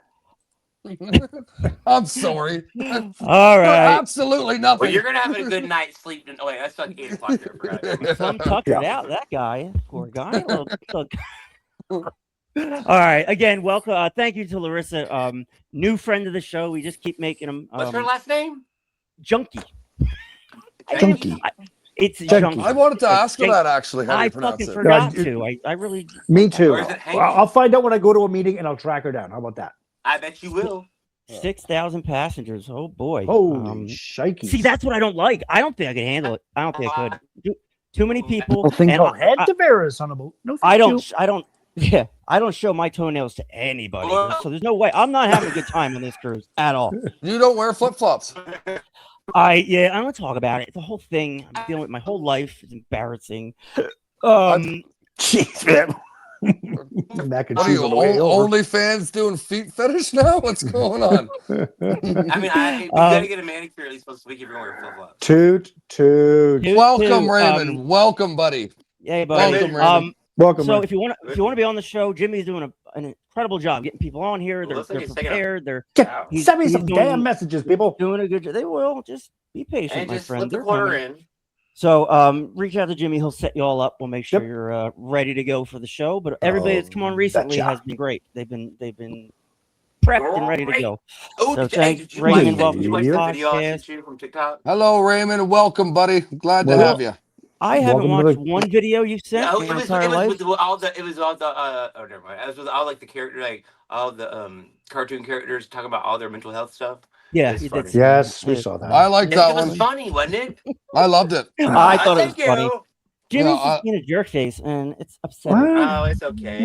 I'm sorry. All right. Absolutely nothing. Well, you're gonna have a good night's sleep. Oh wait, that's like 8 o'clock there. Some tuckered out. That guy, poor guy. Look. All right. Again, welcome. Thank you to Larissa, new friend of the show. We just keep making them. What's her last name? Junkie. Junkie. It's Junkie. Junkie. I wanted to ask her that actually. How do I you pronounce fucking it? forgot to. I really. Me too. Or is it Hanky? I'll find out when I go to a meeting and I'll track her down. How about that? I bet you will. 6,000 passengers. Oh boy. Holy shikes. See, that's what I don't like. I don't think I can handle it. I don't think I could. Too many people. Well, think and I'll head to Vera's on a boat. No, I thank you. don't. Yeah, I don't show my toenails to anybody. So there's no way. I'm not having a good time on this cruise at all. You don't wear flip flops. I don't want to talk about it. The whole thing I'm dealing with my whole life is embarrassing. Jeez, man. Mac and What are cheese you, on the way over. OnlyFans doing feet fetish now? What's going on? I mean, you gotta get a manicure at least once a week if you're wearing flip flops. Toot. Welcome, Raymond. Welcome, buddy. Yeah, buddy. Welcome, Raymond. Welcome. So man. if you want to be on the show, Jimmy's doing an incredible job getting people on here. They're prepared. Send me some damn messages, people. Doing a good job. They will. Just be patient, And my just friend. slip the They're quarter coming. in. So reach out to Jimmy. He'll set you all up. We'll make sure you're ready to go for the show. But everybody that's come on recently has been great. They've been prepped and ready to go. Oh, So did you Raymond, watch welcome the to my video I podcast. sent you from TikTok? Hello, Raymond. Welcome, buddy. Glad to have you. I haven't Welcome to watched one video you sent No, in it my was entire life. with all the oh never mind. It was with all like the character like all the cartoon characters talking about all their mental health stuff. Yeah, It's you funny. did. Yes, we saw that. I like that It was one. funny, wasn't it? I loved it. I thought it was Thank funny. you. Jimmy's Yeah, just being a jerk face, and it's upsetting. What? Oh, it's okay.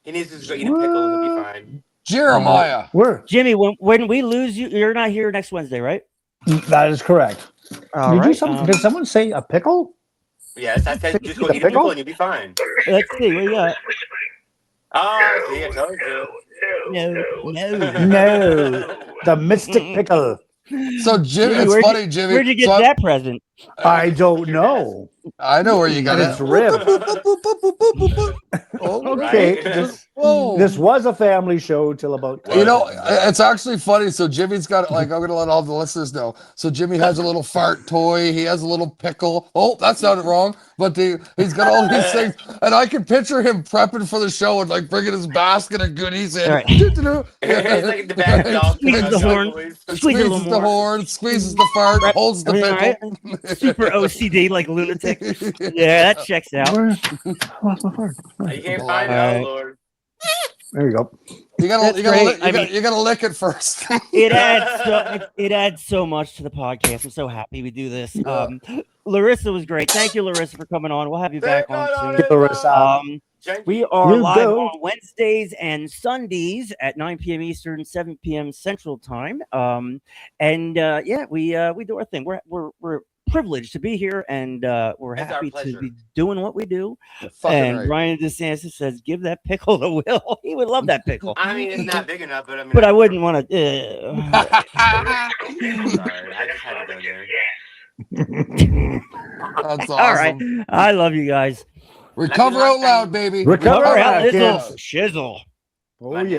He needs to go eat a pickle and he'll be fine. Jeremiah. Where? Jimmy, when we lose you, you're not here next Wednesday, right? That is correct. All Did right. did someone say a pickle? Yes, I said just go The eat a pickle pickle? and you'll be fine. Let's see. What do you got? Oh, see, I told you. No. No. The mystic pickle. So, Jimmy, it's Where'd funny, you, Jimmy. Where'd you get So that present? I don't know. I know where you got And it's it. rib. Okay. Right? This was a family show till about. You know, it's actually funny. So Jimmy's got like I'm gonna let all the listeners know. So Jimmy has a little fart toy. He has a little pickle. Oh, that sounded wrong. But he's got all these things, and I can picture him prepping for the show and like bringing his basket of goodies in. All right. It's like the bad dog. Squeeze the horn. Squeeze it a little Squeezes the more. horn, squeezes the fart, Right. holds the Everything pickle. all right? Super OCD like lunatic. Yeah, that checks out. Where- You can't find it, All right. oh Lord. There you go. You That's great. I mean- gotta lick it first. It adds so much to the podcast. I'm so happy we do this. Larissa was great. Thank you, Larissa, for coming on. We'll have you back on soon. Larissa. We are You live go. on Wednesdays and Sundays at 9 p.m. Eastern, 7 p.m. Central Time. Yeah, we do our thing. We're privileged to be here, and we're It's our happy to pleasure. be doing what we do. Fucking And right. Brian DeSantis says, "Give that pickle the will." He would love that pickle. I mean, it's not big enough, but I mean, But I wouldn't want to. Sorry, I just had to go there. That's awesome. All right, I love you guys. Recover out loud, baby. Recover Cover out, out, kids. shizzle. Oh yeah.